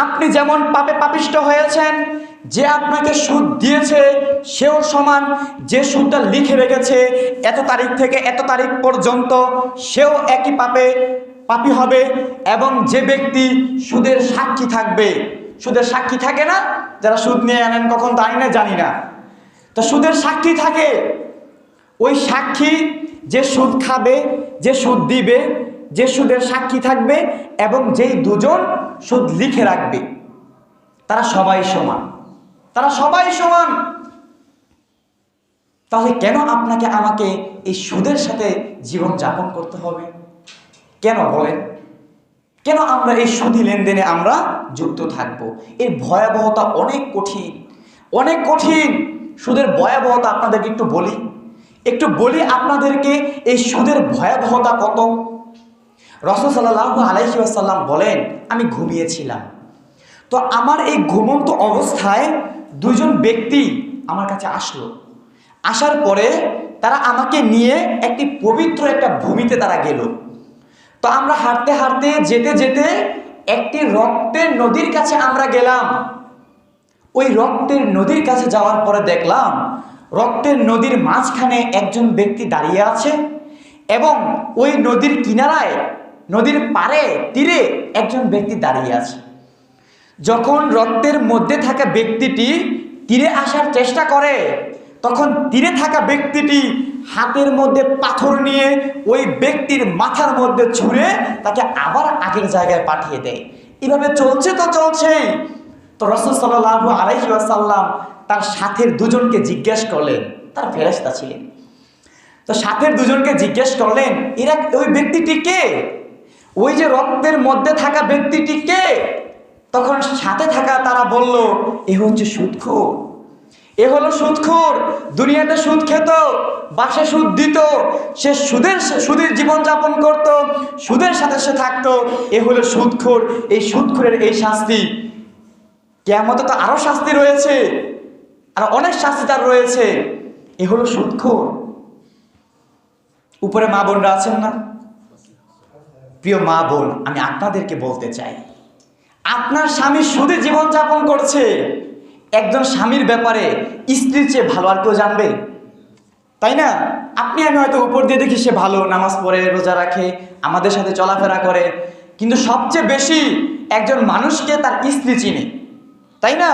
আপনি যেমন পাপে পাপিষ্ট হয়েছেন, যে আপনাকে সুদ দিয়েছে সেও সমান, যে সুদটা লিখে রেখেছে এত তারিখ থেকে এত তারিখ পর্যন্ত, সেও একই পাপী হবে। এবং যে ব্যক্তি সুদের সাক্ষী থাকবে, সুদের সাক্ষী থাকে না, যারা সুদ নিয়ে আনেন, কখন তো আনি না জানি না, তো সুদের সাক্ষী থাকে, ওই সাক্ষী যে সুদ খাবে, যে সুদ দিবে, যে সুদের সাক্ষী থাকবে এবং যেই দুজন সুদ লিখে রাখবে, তারা সবাই সমান, তারা সবাই সমান। তাহলে কেন আপনাকে আমাকে এই সুদের সাথে জীবন যাপন করতে হবে? কেন বলেন? কেন আমরা এই সুদী লেনদেনে আমরা যুক্ত থাকবো? এর ভয়াবহতা অনেক কঠিন, অনেক কঠিন। সুদের ভয়াবহতা আপনাদেরকে একটু বলি আপনাদেরকে, এই সুদের ভয়াবহতা কত। রাসূল সাল্লাল্লাহু আলাইহি ওয়াসাল্লাম বলেন, আমি ঘুমিয়েছিলাম, তো আমার এই ঘুমন্ত অবস্থায় দুইজন ব্যক্তি আমার কাছে আসলো। আসার পরে তারা আমাকে নিয়ে একটি পবিত্র একটা ভূমিতে তারা গেল। তো আমরা হাঁটতে হাঁটতে যেতে যেতে একটি রক্তের নদীর কাছে আমরা গেলাম। ওই রক্তের নদীর কাছে যাওয়ার পরে দেখলাম রক্তের নদীর মাঝখানে একজন ব্যক্তি দাঁড়িয়ে আছে এবং ওই নদীর কিনারায়, নদীর পাড়ে তীরে একজন ব্যক্তি দাঁড়িয়ে আছে। যখন রক্তের মধ্যে থাকা ব্যক্তিটি তীরে আসার চেষ্টা করে, তখন তীরে থাকা ব্যক্তিটি হাতের মধ্যে পাথর নিয়ে ওই ব্যক্তির মাথার মধ্যে ছুঁড়ে তাকে আবার আগের জায়গায় পাঠিয়ে দেয়। এভাবে চলছে তো চলছেই। তো রাসূল সাল্লাল্লাহু আলাইহি ওয়াসাল্লাম তার সাথের দুজনকে জিজ্ঞেস করলেন, তার ফেরেশতা ছিলেন, তো সাথের দুজনকে জিজ্ঞেস করলেন, এরা ওই ব্যক্তিটি কে? ওই যে রক্তের মধ্যে থাকা ব্যক্তিটি কে? তখন সাথে থাকা তারা বলল, এ হচ্ছে সুদখোর, এ হলো সুদখোর, দুনিয়াতে সুদ খেত, বাসে সুদ দিত, সে সুদের জীবন যাপন করত, সুদের সাথে সে থাকতো, এ হলো সুদখোর। এই সুদখোরের এই শাস্তি, কিয়ামতে তো আরো শাস্তি রয়েছে, আর অনেক শাস্তি তার রয়েছে। এ হলো সুদখোর। উপরে মা বোনরা আছেন না? প্রিয় মা বোন, আমি আপনাদেরকে বলতে চাই, আপনার স্বামী সুদে জীবন যাপন করছে, একজন স্বামীর ব্যাপারে স্ত্রীর চেয়ে ভালো আর কেউ জানবে? তাই না? আপনি আমি হয়তো উপর দিয়ে দেখি সে ভালো, নামাজ পড়ে, রোজা রাখে, আমাদের সাথে চলাফেরা করে, কিন্তু সবচেয়ে বেশি একজন মানুষকে তার স্ত্রী চিনে, তাই না?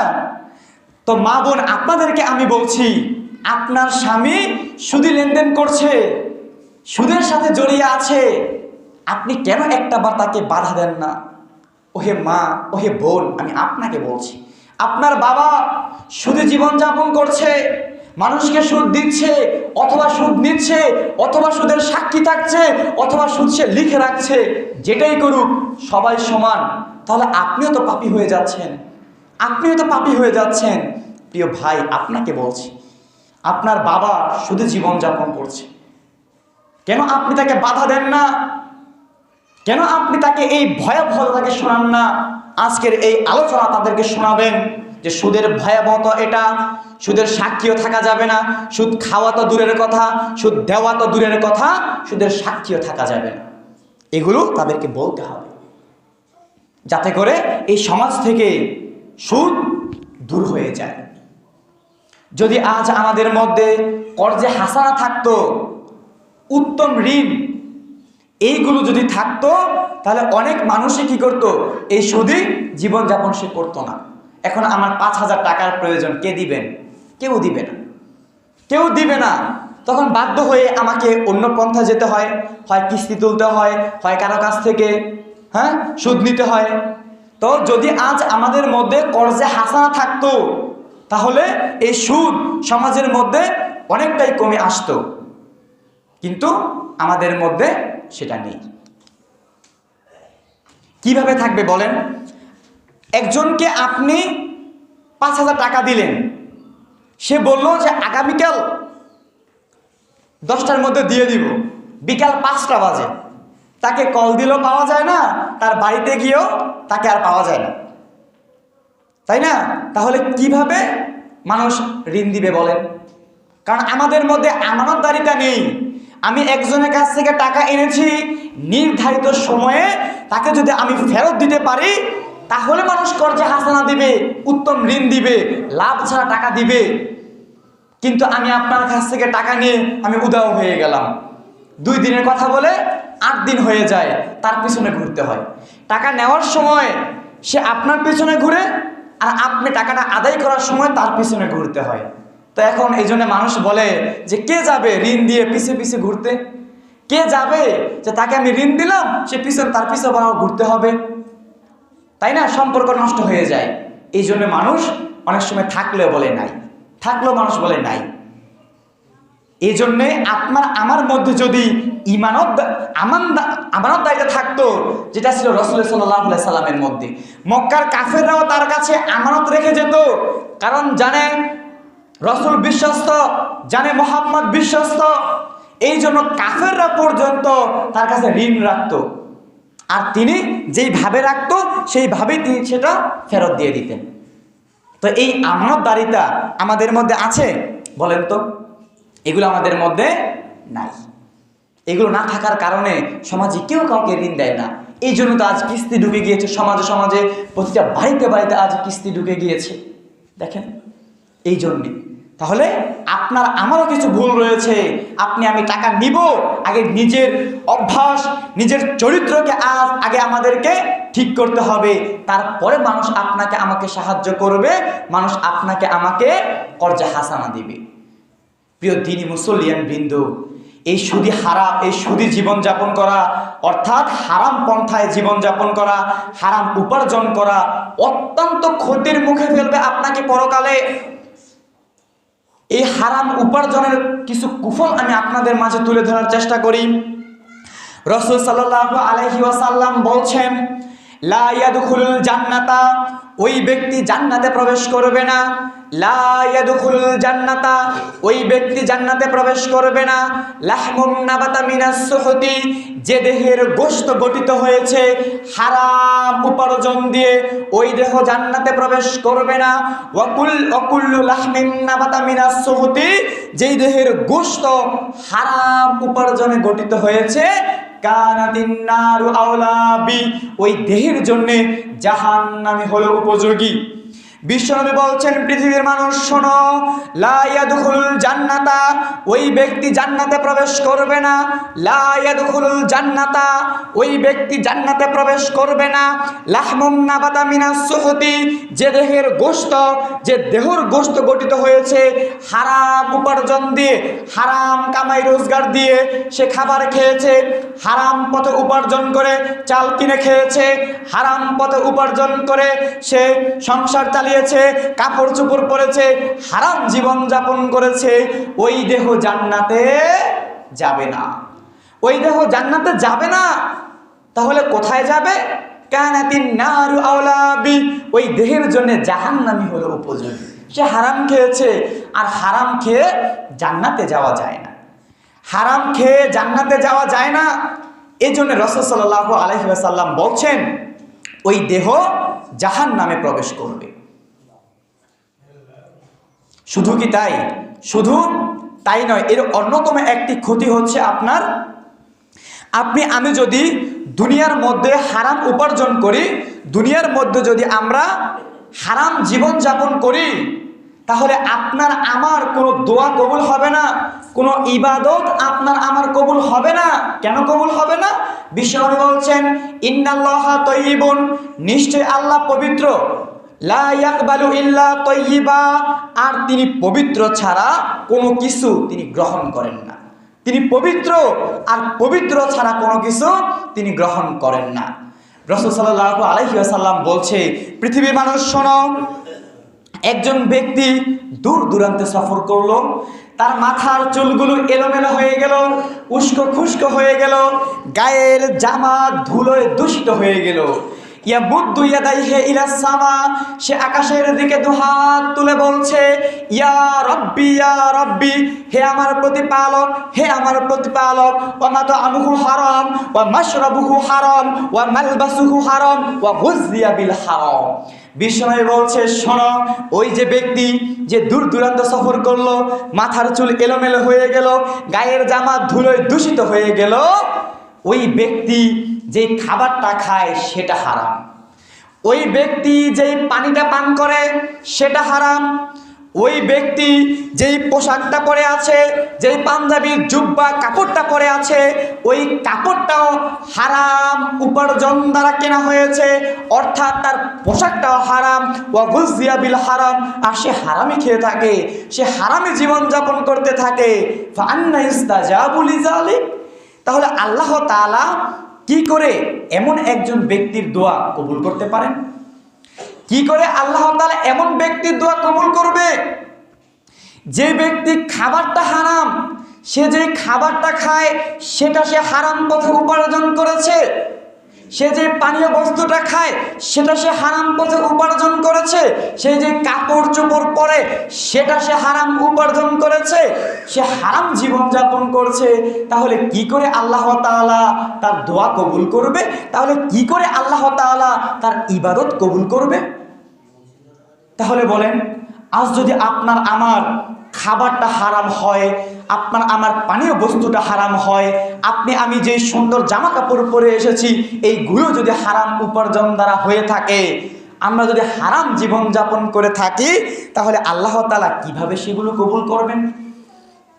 তো মা বোন, আপনাদেরকে আমি বলছি, আপনার স্বামী সুদী লেনদেন করছে, সুদের সাথে জড়িয়ে আছে, আপনি কেন একটা বার তাকে বাধা দেন না? ওহে মা, ওহে বোন, আমি আপনাকে বলছি, আপনার বাবা সুদে জীবন যাপন করছে, মানুষকে সুদ দিচ্ছে, অথবা সুদ নিচ্ছে, অথবা সুদের সাক্ষী থাকছে, অথবা সুদ সে লিখে রাখছে, যেটাই করুক সবাই সমান, তাহলে আপনিও তো পাপী হয়ে যাচ্ছেন, আপনিও তো পাপী হয়ে যাচ্ছেন। প্রিয় ভাই, আপনাকে বলছি, আপনার বাবা সুদে জীবনযাপন করছে, কেন আপনি তাকে বাধা দেন না? কেন আপনি তাকে এই ভয়াবহতাকে শোনান না? আজকের এই আলোচনা তাদেরকে শোনাবেন যে সুদের ভয়াবহতা এটা, সুদের সাক্ষীও থাকা যাবে না, সুদ খাওয়া তো দূরের কথা, সুদ দেওয়া তো দূরের কথা, সুদের সাক্ষীও থাকা যাবে না। এগুলো তাদেরকে বলতে হবে, যাতে করে এই সমাজ থেকে সুদ দূর হয়ে যায়। যদি আজ আমাদের মধ্যে কর্জে হাসানা থাকতো, উত্তম ঋণ, এইগুলো যদি থাকতো, তাহলে অনেক মানুষই কি করতো, এই সুদী জীবনযাপন সে করতো না। এখন আমার 5,000 টাকার প্রয়োজন, কে দিবেন? কেউ দিবে না, কেউ দিবে না। তখন বাধ্য হয়ে আমাকে অন্য পন্থা যেতে হয়, হয় কিস্তি তুলতে হয়, হয় কারো কাছ থেকে সুদ নিতে হয়। তো যদি আজ আমাদের মধ্যে কর্জে হাসানা থাকতো, তাহলে এই সুদ সমাজের মধ্যে অনেকটাই কমে আসতো, কিন্তু আমাদের মধ্যে সেটা নেই। কিভাবে থাকবে বলেন? একজনকে আপনি 5,000 টাকা দিলেন, সে বলল যে আগামীকাল 10টার মধ্যে দিয়ে দিব, বিকাল 5টা বাজে, তাকে কল দিলেও পাওয়া যায় না, তার বাড়িতে গিয়েও তাকে আর পাওয়া যায় না, তাই না? তাহলে কিভাবে মানুষ ঋণ দিবে বলেন? কারণ আমাদের মধ্যে আমানতদারিতা নেই। আমি একজনের কাছ থেকে টাকা এনেছি, নির্ধারিত সময়ে তাকে যদি আমি ফেরত দিতে পারি, তাহলে মানুষ কর্জে হাসানা দিবে, উত্তম ঋণ দিবে, লাভ ছাড়া টাকা দিবে। কিন্তু আমি আপনার কাছ থেকে টাকা নিয়ে আমি উদাও হয়ে গেলাম, 2 দিনের কথা বলে 8 দিন হয়ে যায়, তার পিছনে ঘুরতে হয়। টাকা নেওয়ার সময় সে আপনার পিছনে ঘুরে, আর আপনি টাকাটা আদায় করার সময় তার পিছনে ঘুরতে হয়। তো এখন এই জন্য মানুষ বলে যে কে যাবে ঋণ দিয়ে পিছে পিছে ঘুরতে? কে যাবে যে তাকে আমি ঋণ দিলাম, সে পিছনে তার পিছনে ঘুরতে হবে? তাই না? সম্পর্ক নষ্ট হয়ে যায়। এই জন্য মানুষ অনেক সময় থাকলেও বলে নাই, থাকলেও মানুষ বলে নাই। এই জন্যে আপনার আমার মধ্যে যদি আমানতদারিতা থাকতো, যেটা ছিল রাসূল সাল্লাল্লাহু আলাইহি সাল্লামের মধ্যে, মক্কার কাফেররাও তার কাছে আমানত রেখে যেত, কারণ জানে রাসূল বিশ্বস্ত, জানে মুহাম্মদ বিশ্বস্ত। এই জন্য কাফেররা পর্যন্ত তার কাছে ঋণ রাখতো, আর তিনি যেইভাবে রাখতো সেইভাবেই তিনি সেটা ফেরত দিয়ে দিতেন। তো এই আমানতদারিতা আমাদের মধ্যে আছে বলেন তো? এগুলো আমাদের মধ্যে নাই। এগুলো না থাকার কারণে সমাজে কেউ কাউকে ঋণ দেয় না। এই জন্য তো আজ কিস্তি ঢুকে গিয়েছে সমাজে, সমাজে প্রতিটা বাড়িতে বাড়িতে আজ কিস্তি ঢুকে গিয়েছে, দেখেন। এই জন্যে তাহলে আপনার আমারও কিছু ভুল রয়েছে। আমি টাকা নিব, আগে নিজের অভ্যাস, নিজের চরিত্রকে আগে আমাদেরকে ঠিক করতে হবে, তারপরে মানুষ আপনাকে আমাকে সাহায্য করবে, মানুষ আপনাকে আমাকে কর্জে হাসানা দিবে। প্রিয় দ্বীনি মুসলিয়ান বৃন্দ, এই সুদী জীবনযাপন করা, অর্থাৎ হারাম পন্থায় জীবনযাপন করা, হারাম উপার্জন করা অত্যন্ত ক্ষতির মুখে ফেলবে আপনাকে পরকালে। এই হারাম উপার্জনের কিছু কুফল আমি আপনাদের মাঝে তুলে ধরার চেষ্টা করি। রাসূল সাল্লাল্লাহু আলাইহি ওয়াসাল্লাম বলছেন, লা ইয়াদখুলুল জান্নাতা, ওই ব্যক্তি জান্নাতে প্রবেশ করবে না। লা ইয়াদখুলুল জান্নাতা, ওই ব্যক্তি জান্নাতে প্রবেশ করবে না। লাহমুন নাবাতা মিনাস সুহতি, যে দেহের গোশত গঠিত হয়েছে হারাম উপার্জন দিয়ে, ওই দেহ জান্নাতে প্রবেশ করবে না। ওয়াকুল্লু লাহমিন নাবাতা মিনাস সুহতি, যেই দেহের গোশত হারাম উপার্জনে গঠিত হয়েছে কানাতিন নারু আওলা বি, ওই দেহের জন্য জাহান্নামই হলো উপযোগী। বিশ্বনবী বলছেন, পৃথিবীর মানুষ শোনো, লা ইয়াদখুলুল জান্নাতা, ওই ব্যক্তি জান্নাতে প্রবেশ করবে না। লা ইয়াদখুলুল জান্নাতা, ওই ব্যক্তি জান্নাতে প্রবেশ করবে না। লাহমুন নাবাতা মিনাস সুহতি, যে দেহের গোশত, যে দেহর গোশত গঠিত হয়েছে হারাম উপার্জন দিয়ে, হারাম কামাই রোজগার দিয়ে সে খাবার খেয়েছে, হারাম পথে উপার্জন করে চাল কিনে খেয়েছে, হারাম পথে উপার্জন করে সে সংসার চালিয়ে খাইয়েছে, কাপড় চোপড় পরেছে, হারাম জীবন যাপন করেছে, ওই দেহ জান্নাতে যাবে না। ওই দেহ জান্নাতে যাবে না, তাহলে কোথায় যাবে? কানাতিন নারু আওলা বি, ওই দেহের জন্য জাহান্নামই হলো উপযোগী। সে হারাম খেয়েছে, আর হারাম খেয়ে জান্নাতে যাওয়া যায় না। হারাম খেয়ে জান্নাতে যাওয়া যায় না। এই জন্য রাসূল সাল্লাল্লাহু আলাইহি ওয়াসাল্লাম বলছেন ওই দেহ জাহান্নামে প্রবেশ করবে। শুধু কি তাই? শুধু তাই নয়, এর অন্যতম একটি ক্ষতি হচ্ছে আপনার, আমি যদি দুনিয়ার মধ্যে হারাম উপার্জন করি, দুনিয়ার মধ্যে যদি আমরা হারাম জীবন যাপন করি, তাহলে আপনার আমার কোনো দোয়া কবুল হবে না, কোনো ইবাদত আপনার আমার কবুল হবে না। কেন কবুল হবে না? বিশ্বনবী বলছেন ইন্নাল্লাহা তাইয়্যিবুন, নিশ্চয় আল্লাহ পবিত্র, লা ইয়াকবালু ইল্লা তাইয়্যিবা, আর তিনি পবিত্র ছাড়া কোনো কিছু তিনি গ্রহণ করেন না। তিনি পবিত্র, আর পবিত্র ছাড়া কোনো কিছু তিনি গ্রহণ করেন না। রাসূল সাল্লাল্লাহু আলাইহি ওয়াসাল্লাম বলছে, পৃথিবীর মানুষ শোনো, একজন ব্যক্তি দূর দূরান্তে সফর করলো, তার মাথার চুলগুলো এলোমেলো হয়ে গেল, উস্কো খুস্কো হয়ে গেল, গায়ের জামা ধুলোয় দূষিত হয়ে গেল। ইয়াবুদ্দু ইয়াদাইহি ইলাস সামা, সে আকাশের দিকে দুহাত তুলে বলছে ইয়া রব্বি, হে আমার প্রতিপালক, হে আমার প্রতিপালক। ওয়া মাতআমুহু হারাম ওয়া মাশরাবুহু হারাম ওয়া মালবাসুহু হারাম ওয়া গুযিয়া বিল হারাম। বিশ্বনবী বলছে, শোনো, ওই যে ব্যক্তি যে দূর দূরান্ত সফর করলো, মাথার চুল এলোমেলো হয়ে গেল, গায়ের জামা ধুলোয় দূষিত হয়ে গেল, ওই ব্যক্তি যে খাবারটা খায় সেটা হারাম, ওই ব্যক্তি যেই পানিটা পান করে সেটা হারাম, ওই ব্যক্তি যেই পোশাকটা পরে আছে, যেই পাঞ্জাবি জুব্বা কাপড়টা পরে আছে, ওই কাপড়টাও হারাম উপার্জন দ্বারা কেনা হয়েছে, অর্থাৎ তার পোশাকটাও হারাম। ওয়া গুযিয়া বিল হারাম, আর সে হারামি খেয়ে থাকে, সে হারামি জীবনযাপন করতে থাকে। ফাআন্না ইস্তাজাবু লিযালিক, তাহলে আল্লাহ তাআলা কি করে এমন একজন ব্যক্তির দোয়া কবুল করতে পারেন? কি করে আল্লাহ তাআলা এমন ব্যক্তির দোয়া কবুল করবে? যে ব্যক্তি খাবারটা হারাম, সে যে খাবারটা খায় সেটা সে হারাম পথে উপার্জন করেছে, সে যে পানীয় বস্তুটা খায় সেটা সে হারাম পথে উপার্জন করেছে, সে যে কাপড় চোপড় পরে সেটা সে হারাম উপার্জন করেছে, সে হারাম জীবনযাপন করছে। তাহলে কি করে আল্লাহ তাআলা তার দোয়া কবুল করবে? তাহলে কি করে আল্লাহ তাআলা তার ইবাদত কবুল করবে? তাহলে বলেন, আজ যদি আপনার আমার খাবারটা হারাম হয়, আপনার আমার পানীয় বস্তুটা হারাম হয়, আমি যে সুন্দর জামা কাপড় পরে এসেছি এইগুলো যদি হারাম উপার্জন দ্বারা হয়ে থাকে, আমরা যদি হারাম জীবনযাপন করে থাকি, তাহলে আল্লাহ তাআলা কিভাবে সেগুলো কবুল করবেন?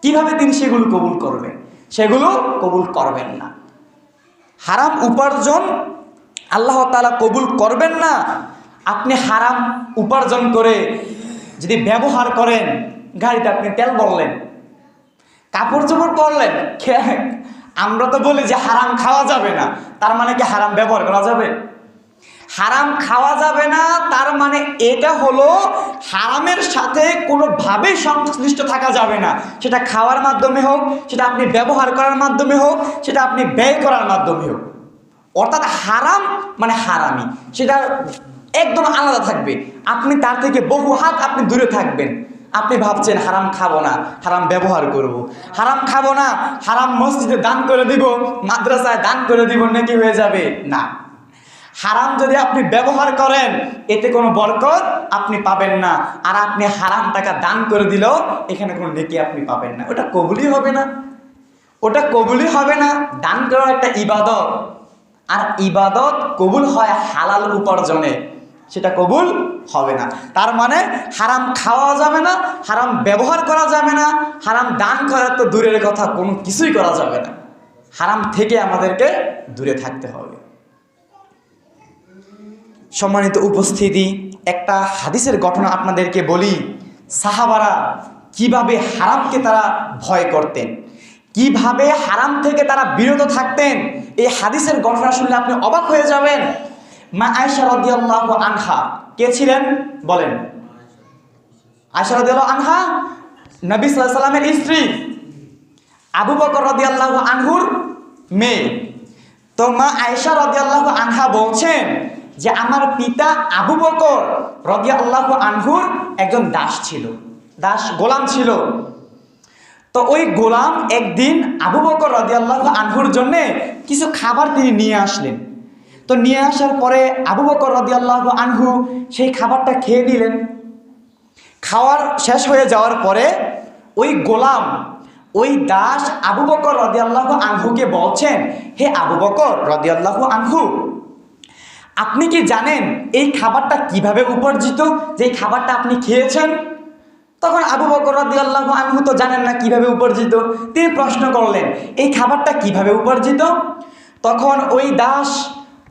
কিভাবে তিনি সেগুলো কবুল করবেন? সেগুলো কবুল করবেন না। হারাম উপার্জন আল্লাহ তাআলা কবুল করবেন না। আপনি হারাম উপার্জন করে যদি ব্যবহার করেন, গাড়িতে আপনি তেল ভরলেন, কাপড় চোপড় পরলেন, আমরা তো বলি যে হারাম খাওয়া যাবে না, তার মানে কি হারাম ব্যবহার করা যাবে? হারাম খাওয়া যাবে না তার মানে এটা হলো হারামের সাথে কোনোভাবেই সংশ্লিষ্ট থাকা যাবে না। সেটা খাওয়ার মাধ্যমে হোক, সেটা আপনি ব্যবহার করার মাধ্যমে হোক, সেটা আপনি ব্যয় করার মাধ্যমে হোক। অর্থাৎ হারাম মানে হারামি, সেটা একদম আলাদা থাকবে। আপনি তার থেকে বহু হাত আপনি দূরে থাকবেন। আপনি ভাবছেন হারাম খাবো না, হারাম ব্যবহার করব, হারাম খাবো না, হারাম মসজিদে দান করে দিব, মাদ্রাসায় দান করে দিব, নেকি হয়ে যাবে না। হারাম যদি আপনি ব্যবহার করেন এতে কোনো বরকত আপনি পাবেন না, আর আপনি হারাম টাকা দান করে দিলেও এখানে কোনো নেকি আপনি পাবেন না। ওটা কবুলই হবে না, ওটা কবুলই হবে না। দান করা একটা ইবাদত, আর ইবাদত কবুল হয় হালাল উপার্জনে, সেটা কবুল হবে না। তার মানে হারাম খাওয়া যাবে না, হারাম ব্যবহার করা যাবে না, হারাম দান করার তো দূরের কথা, কোনো কিছুই করা যাবে না। হারাম থেকে আমাদেরকে দূরে থাকতে হবে। সম্মানিত উপস্থিতি, একটা হাদিসের ঘটনা আপনাদেরকে বলি। সাহাবারা কিভাবে হারামকে তারা ভয় করতেন, কিভাবে হারাম থেকে তারা বিরত থাকতেন, এই হাদিসের ঘটনা শুনলে আপনি অবাক হয়ে যাবেন। মা আয়েশা রাদিয়াল্লাহু আনহা কে ছিলেন বলেন? আয়েশা রাদিয়াল্লাহু আনহা নবী সাল্লাল্লাহু আলাইহি সাল্লামের স্ত্রী, আবু বকর রাদিয়াল্লাহু আনহুর মেয়ে। তো মা আয়েশা রাদিয়াল্লাহু আনহা বলছেন যে আমার পিতা আবু বকর রাদিয়াল্লাহু আনহুর একজন দাস ছিল, দাস গোলাম ছিল। তো ওই গোলাম একদিন আবু বকর রাদিয়াল্লাহু আনহুর জন্য কিছু খাবার তিনি নিয়ে আসলেন। তো নিয়ে আসার পরে আবু বকর রাদিয়াল্লাহু আনহু সেই খাবারটা খেয়ে নিলেন। খাওয়ার শেষ হয়ে যাওয়ার পরে ওই গোলাম, ওই দাস আবু বকর রাদিয়াল্লাহু আনহুকে বলছেন, হে আবু বকর রাদিয়াল্লাহু আনহু, আপনি কি জানেন এই খাবারটা কিভাবে উপার্জিত, যে খাবারটা আপনি খেয়েছেন? তখন আবু বকর রাদিয়াল্লাহু আনহু তো জানেন না কিভাবে উপার্জিত। তিনি প্রশ্ন করলেন, এই খাবারটা কিভাবে উপার্জিত? তখন ওই দাস,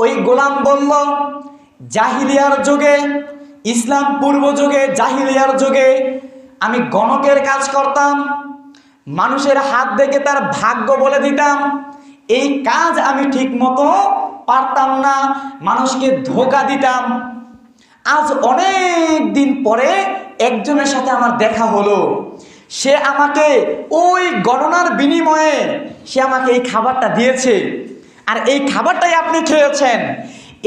ওই গোলাম বলল, জাহিলিয়ার যুগে, ইসলাম পূর্ব যুগে, জাহিলিয়ার যুগে আমি গণকের কাজ করতাম, মানুষের হাত দেখে তার ভাগ্য বলে দিতাম। এই কাজ আমি ঠিক মতো পারতাম না, মানুষকে ধোঁকা দিতাম। আজ অনেক দিন পরে একজনের সাথে আমার দেখা হলো, সে আমাকে ওই গণনার বিনিময়ে সে আমাকে এই খাবারটা দিয়েছে, আর এই খাবারটাই আপনি খেয়েছেন।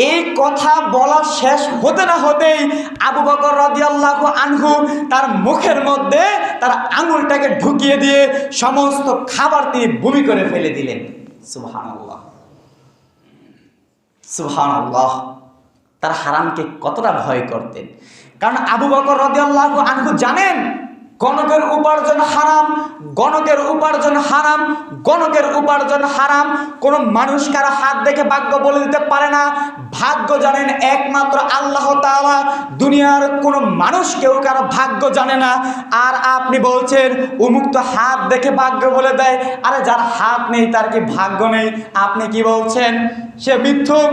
এই কথা বলা শেষ হতে না হতেই আবু বকর রাদিয়াল্লাহু আনহু তার মুখের মধ্যে তার আঙুলটাকে ঢুকিয়ে দিয়ে সমস্ত খাবার তিনি বমি করে ফেলে দিলেন। সুবহানাল্লাহ, সুবহানাল্লাহ। তার হারামকে কতটা ভয় করতেন, কারণ আবু বকর রাদিয়াল্লাহু আনহু জানেন গণকের উপার্জন হারাম, গণকের উপার্জন হারাম, গণকের উপার্জন হারাম। কোন মানুষ কারো হাত দেখে ভাগ্য বলে দিতে পারে না। ভাগ্য জানেন একমাত্র আল্লাহ তাআলা, দুনিয়ার কোন মানুষ কেউ কারো ভাগ্য জানে না। আর আপনি বলছেন উমুক তো হাত দেখে ভাগ্য বলে দেয়। আরে যার হাত নেই তার কি ভাগ্য নেই? আপনি কি বলছেন? সে মিথ্যুক,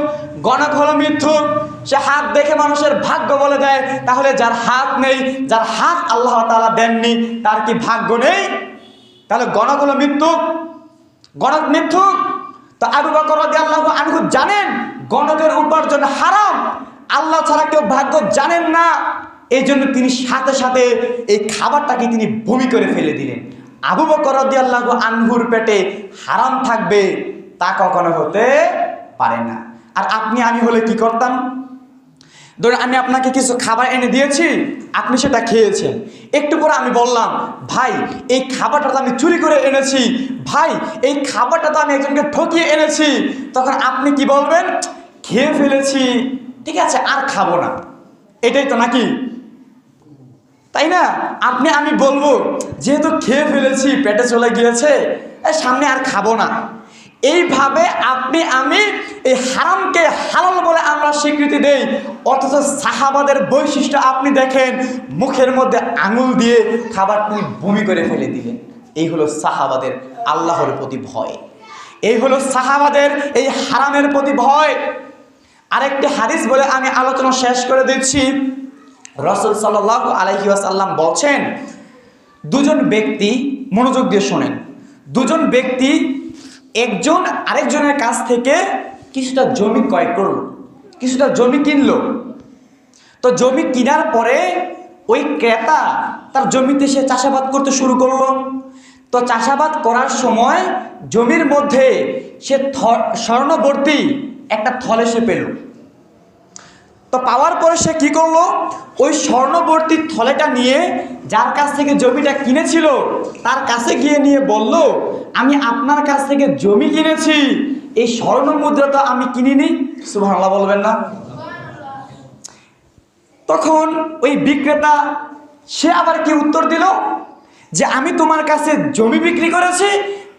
গণক হলো মিথ্যুক। সে হাত দেখে মানুষের ভাগ্য বলে দেয়, তাহলে যার হাত নেই, যার হাত আল্লাহ তাআলা দেননি, তার কি ভাগ্য নেই? তাহলে গণক হলো মিথ্যুক, গণক মিথ্যুক। তো আবু বকর রাদিয়াল্লাহু আনহু জানেন গণকের উপার্জন হারাম, আল্লাহ ছাড়া কেউ ভাগ্য জানেন না। এই জন্য তিনি সাথে সাথে এই খাবারটাকে তিনি বমি করে ফেলে দিলেন। আবু বকর রাদিয়াল্লাহু আনহুর পেটে হারাম থাকবে তা কখনো হতে পারে না। আর আপনি আমি হলে কি করতাম? ধরুন আমি আপনাকে কিছু খাবার এনে দিয়েছি, আপনি সেটা খেয়েছেন। একটু পরে আমি বললাম, ভাই এই খাবারটা তো আমি চুরি করে এনেছি, ভাই এই খাবারটা তো আমি একজনকে ঠকিয়ে এনেছি। তখন আপনি কি বলবেন? খেয়ে ফেলেছি, ঠিক আছে আর খাবো না, এটাই তো নাকি, তাই না? আপনি আমি বলবো যেহেতু খেয়ে ফেলেছি, পেটে চলে গিয়েছে, সামনে আর খাবো না। এইভাবে আপনি আমি এই হারামকে হালাল বলে আমরা স্বীকৃতি দেই, অথচ সাহাবাদের বৈশিষ্ট্য আপনি দেখেন, মুখের মধ্যে আঙুল দিয়ে খাবার তিনি বমি করে ফেলে দিলেন। এই হলো সাহাবাদের আল্লাহর প্রতি ভয়, এই হলো সাহাবাদের এই হারামের প্রতি ভয়। আরেকটি হাদিস বলে আমি আলোচনা শেষ করে দিচ্ছি। রাসূল সাল্লাল্লাহু আলাইহি ওয়াসাল্লাম বলছেন, দুজন ব্যক্তি, মনোযোগ দিয়ে শোনেন, দুজন ব্যক্তি একজন আরেকজনের কাছ থেকে কিছুটা জমি ক্রয় করলো, কিছুটা জমি কিনলো। তো জমি কেনার পরে ওই ক্রেতা তার জমিতে সে চাষাবাদ করতে শুরু করলো। তো চাষাবাদ করার সময় জমির মধ্যে সে স্বর্ণবর্তী একটা থলে সে পেল। তো পাওয়ার পরে সে কি করলো? ওই স্বর্ণবর্তী থলেটা নিয়ে যার কাছ থেকে জমিটা কিনেছিল তার কাছে গিয়ে নিয়ে বলল, আমি আপনার কাছ থেকে জমি কিনেছি, এই স্বর্ণ মুদ্রা তো আমি কিনিনি। সুবহানাল্লাহ বলবেন না? তখন ওই বিক্রেতা সে আবার কি উত্তর দিল, যে আমি তোমার কাছে জমি বিক্রি করেছি,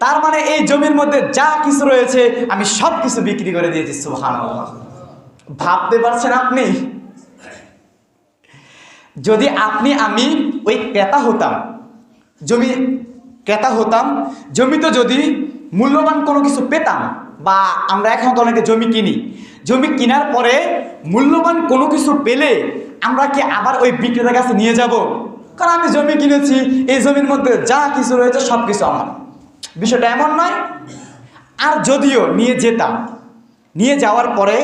তার মানে এই জমির মধ্যে যা কিছু রয়েছে আমি সব কিছু বিক্রি করে দিয়েছি। সুবহানাল্লাহ, ভাবতে পারছেন আপনি? যদি আপনি আমি ওই ক্রেতা হতাম, জমি ক্রেতা হতাম, জমিতে যদি মূল্যবান কোনো কিছু পেতাম, বা আমরা এখন তো অনেকে জমি কিনি, জমি কেনার পরে মূল্যবান কোনো কিছু পেলে আমরা কি আবার ওই বিক্রেতার কাছে নিয়ে যাব? কারণ আমি জমি কিনেছি, এই জমির মধ্যে যা কিছু রয়েছে সব কিছু আমার। বিষয়টা এমন নয়। আর যদিও নিয়ে যেতাম, নিয়ে যাওয়ার পরে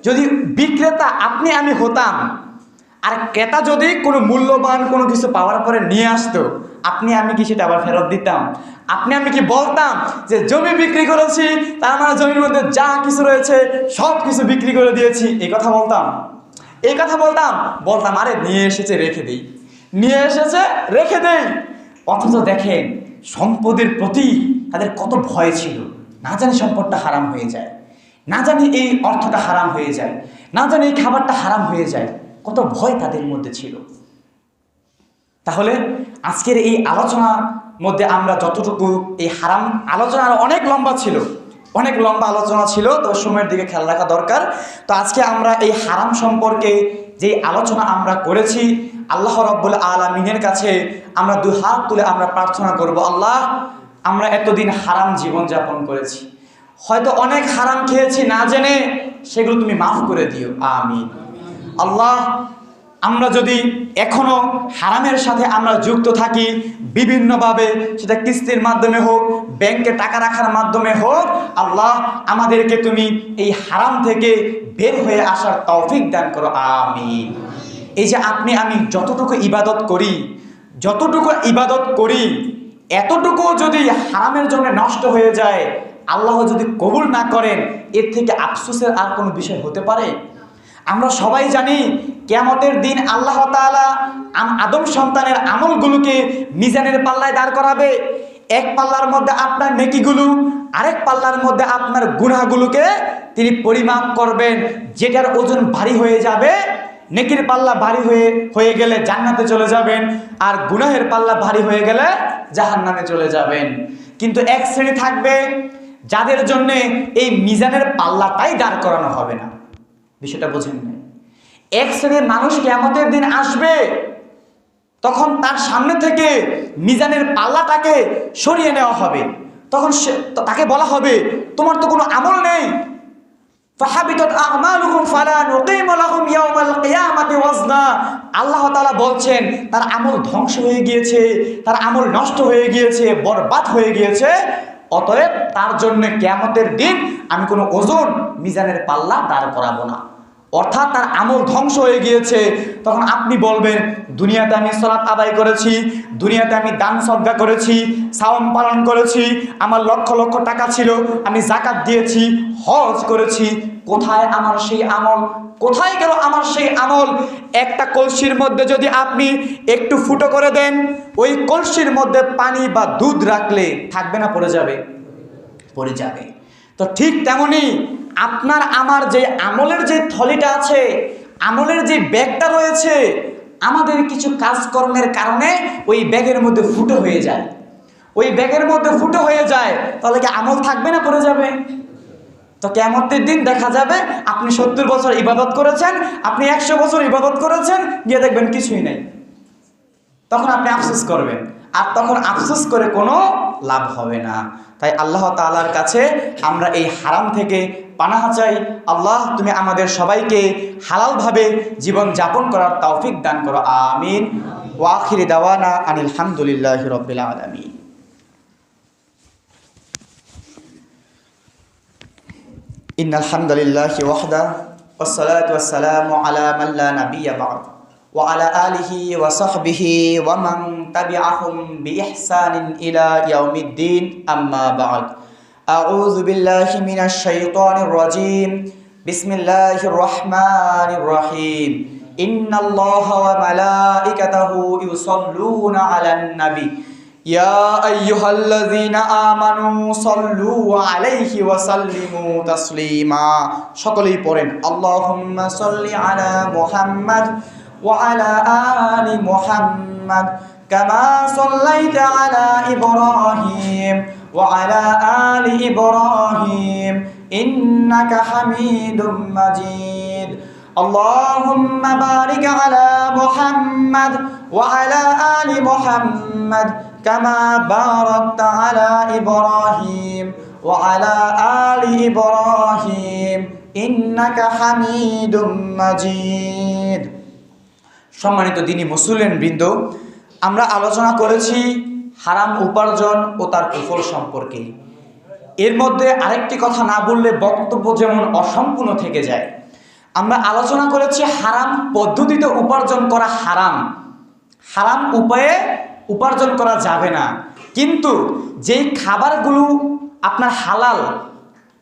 যদি বিক্রেতা আপনি আমি হতাম, আর ক্রেতা যদি কোনো মূল্যবান কোনো কিছু পাওয়ার পরে নিয়ে আসতো, আপনি আমি কি সেটা আবার ফেরত দিতাম? আপনি আমি কি বলতাম যে জমি বিক্রি করেছি, তার মানে জমির মধ্যে যা কিছু রয়েছে সব কিছু বিক্রি করে দিয়েছি, এই কথা বলতাম? এই কথা বলতাম আরে নিয়ে এসেছে রেখে দেই, নিয়ে এসেছে রেখে দেই। অথচ দেখেন সম্পদের প্রতি তাদের কত ভয় ছিল। না জানি সম্পদটা হারাম হয়ে যায়, না জানি এই অর্থটা হারাম হয়ে যায়, না জানি এই খাবারটা হারাম হয়ে যায়, কত ভয় তাদের মধ্যে ছিল। তাহলে আজকের এই আলোচনার মধ্যে আমরা যতটুকু এই হারাম আলোচনা অনেক লম্বা ছিল, অনেক লম্বা আলোচনা ছিল, তো সময়ের দিকে খেয়াল রাখা দরকার। তো আজকে আমরা এই হারাম সম্পর্কে যে আলোচনা আমরা করেছি, আল্লাহ রাব্বুল আলামিনের কাছে আমরা দুই হাত তুলে আমরা প্রার্থনা করব, আল্লাহ আমরা এতদিন হারাম জীবনযাপন করেছি, হয়তো অনেক হারাম খেয়েছি না জেনে, সেগুলো তুমি মাফ করে দিও, আমিন। আল্লাহ আমরা যদি এখনো হারামের সাথে আমরা যুক্ত থাকি বিভিন্নভাবে, সেটা কিস্তির মাধ্যমে হোক, ব্যাংকে টাকা রাখার মাধ্যমে হোক, আল্লাহ আমাদেরকে তুমি এই হারাম থেকে বের হয়ে আসার তৌফিক দান করো, আমিন। এই যে আপনি আমি যতটুকু ইবাদত করি এতটুকু যদি হারামের জন্য নষ্ট হয়ে যায়, আল্লাহ যদি কবুল না করেন, এর থেকে আফসোসের আর কোনো বিষয় হতে পারে? আমরা সবাই জানি কিয়ামতের দিন আল্লাহ তাআলা আদম সন্তানের আমলগুলোকে মিজানের পাল্লায় দাঁড় করাবে। এক পাল্লার মধ্যে আপনার নেকিগুলো, আরেক পাল্লার মধ্যে আপনার গুনাহগুলোকে তিনি পরিমাপ করবেন। যেটার ওজন ভারী হয়ে যাবে, নেকির পাল্লা ভারী হয়ে গেলে জান্নাতে চলে যাবেন, আর গুনাহের পাল্লা ভারী হয়ে গেলে জাহান্নামে চলে যাবেন। কিন্তু এক শ্রেণী থাকবে যাদের জন্য এই মিজানের পাল্লাটাই দাঁড় করানো হবে না। বিষয়টা বোঝেন না? এক শ্রেণীর মানুষ কিয়ামতের দিন আসবে, তখন তার সামনে থেকে মিজানের পাল্লাটাকে সরিয়ে নেওয়া হবে। তখন তাকে বলা হবে, তোমার তো কোনো আমল নেই, ফাহাবিতাত আমালুকুম ফালা নুকিমু লাহুম ইয়াওমাল কিয়ামাতি ওয়াজনা। আল্লাহ তাআলা বলছেন তার আমল ধ্বংস হয়ে গিয়েছে, তার আমল নষ্ট হয়ে গিয়েছে, বরবাদ হয়ে গিয়েছে, অতএব তার জন্য কিয়ামতের দিন আমি কোনো ওজন মিজানের পাল্লা দাঁড় করাবো না। অর্থাৎ তার আমল ধ্বংস হয়ে গিয়েছে। তখন আপনি বলবেন, দুনিয়াতে আমি সালাত আদায় করেছি, দুনিয়াতে আমি দান সদকা করেছি, সাওম পালন করেছি, আমার লক্ষ লক্ষ টাকা ছিল, আমি যাকাত দিয়েছি, হজ করেছি, কোথায় আমার সেই আমল? কোথায় গেল আমার সেই আমল? একটা কলসির মধ্যে যদি আপনি একটু ফুটো করে দেন, ওই কলসির মধ্যে পানি বা দুধ রাখলে থাকবে না, পড়ে যাবে? পড়ে যাবে। তো ঠিক তেমনি আপনার আমার যে আমলের যে থলিটা আছে, আমলের যে ব্যাগটা রয়েছে, আমাদের কিছু কাজকর্মের কারণে ওই ব্যাগের মধ্যে ফুটো হয়ে যায়, ওই ব্যাগের মধ্যে ফুটো হয়ে যায়, তাহলে কি আমল থাকবে না, পড়ে যাবে? তো কিয়ামতের দিন দেখা যাবে আপনি 70 বছর ইবাদত করেছেন, আপনি 100 বছর ইবাদত করেছেন, গিয়ে দেখবেন কিছুই নাই। তখন আপনি আফসোস করবেন, আর তখন আফসোস করে কোনো লাভ হবে না। তাই আল্লাহ তাআলার কাছে আমরা এই হারাম থেকে পানাহ চাই। আল্লাহ তুমি আমাদের সবাইকে হালালভাবে জীবন যাপন করার তৌফিক দান করো, আমিন। ওয়া আখিরি দাওয়ানা আনিল হামদুলিল্লাহি রাব্বিল আলামিন। ইন্নাল হামদুলিল্লাহি ওয়াহদা ওয়াসসালাতু ওয়াসসালামু আলা মান লা নাবিয়্যা বা'দ ওয়া আলা আলিহি ওয়া সাহবিহি ওয়া মান তাবি'আহুম বিইহসানিন ইলা ইয়াউমিদ্দিন, আম্মা বা'দ। আউযু বিল্লাহি মিনাশ শাইতানির রাজীম। বিসমিল্লাহির রহমানির রহিম। ইন্নাল্লাহা ওয়া মালাইকাতাহু ইউসাল্লুনা আলান নবী ইয়া আইয়ুহাল্লাযীনা আমানু সাল্লু আলাইহি ওয়া সাল্লিমু তাসলিমা। সকলেই পড়েন, আল্লাহুম্মা সাল্লি আলা মুহাম্মাদ ওয়া আলা আলি মুহাম্মাদ কামা সাল্লাইতা আলা ইব্রাহিম ওয়া আলা আলি ইব্রাহিম ইন্নাকা হামিদুম মাজিদ। আল্লাহুম্মা বারিক আলা মুহাম্মাদ ওয়া আলা আলি মুহাম্মাদ কামা বারাকতা আলা ইব্রাহিম ওয়া আলা আলি ইব্রাহিম ইন্নাকা হামিদুম মাজিদ। সম্মানিত দিনী মুসলিম বৃন্দ, আমরা আলোচনা করেছি হারাম উপার্জন ও তার কুফর সম্পর্কে। এর মধ্যে আরেকটি কথা না বললে বক্তব্য যেমন অসম্পূর্ণ থেকে যায়। আমরা আলোচনা করেছি হারাম পদ্ধতিতে উপার্জন করা হারাম, হারাম উপায়ে উপার্জন করা যাবে না। কিন্তু যেই খাবারগুলো আপনার হালাল,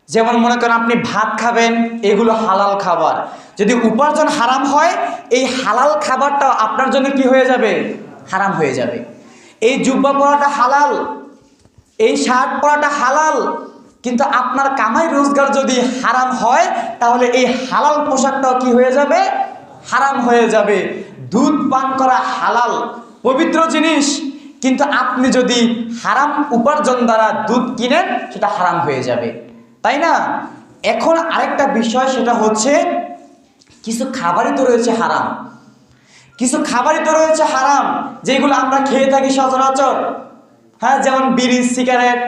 যেমন মনে করেন আপনি ভাত খাবেন, এগুলো হালাল খাবার, যদি উপার্জন হারাম হয় এই হালাল খাবারটাও আপনার জন্য কি হয়ে যাবে? হারাম হয়ে যাবে। এই জুব্বা পরাটা হালাল, এই শার্ট পরাটা হালাল, কিন্তু আপনার কামাই রোজগার যদি হারাম হয় তাহলে এই হালাল পোশাকটাও কি হয়ে যাবে? হারাম হয়ে যাবে। দুধ পান করা হালাল, পবিত্র জিনিস, কিন্তু আপনি যদি হারাম উপার্জন দ্বারা দুধ কিনেন সেটা হারাম হয়ে যাবে, তাই না? এখন আরেকটা বিষয়, সেটা হচ্ছে কিছু খাবারই তো রয়েছে হারাম, কিছু খাবারই তো রয়েছে হারাম যেগুলো আমরা খেয়ে থাকি সচরাচর। হ্যাঁ, যেমন বিড়ি, সিগারেট,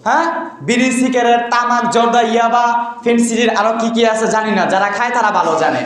হ্যাঁ বিড়ি, সিগারেট, তামাক, জর্দা, ইয়াবা, ফেন্সিডিল, আরো কি কি আছে জানি না, যারা খায় তারা ভালো জানে।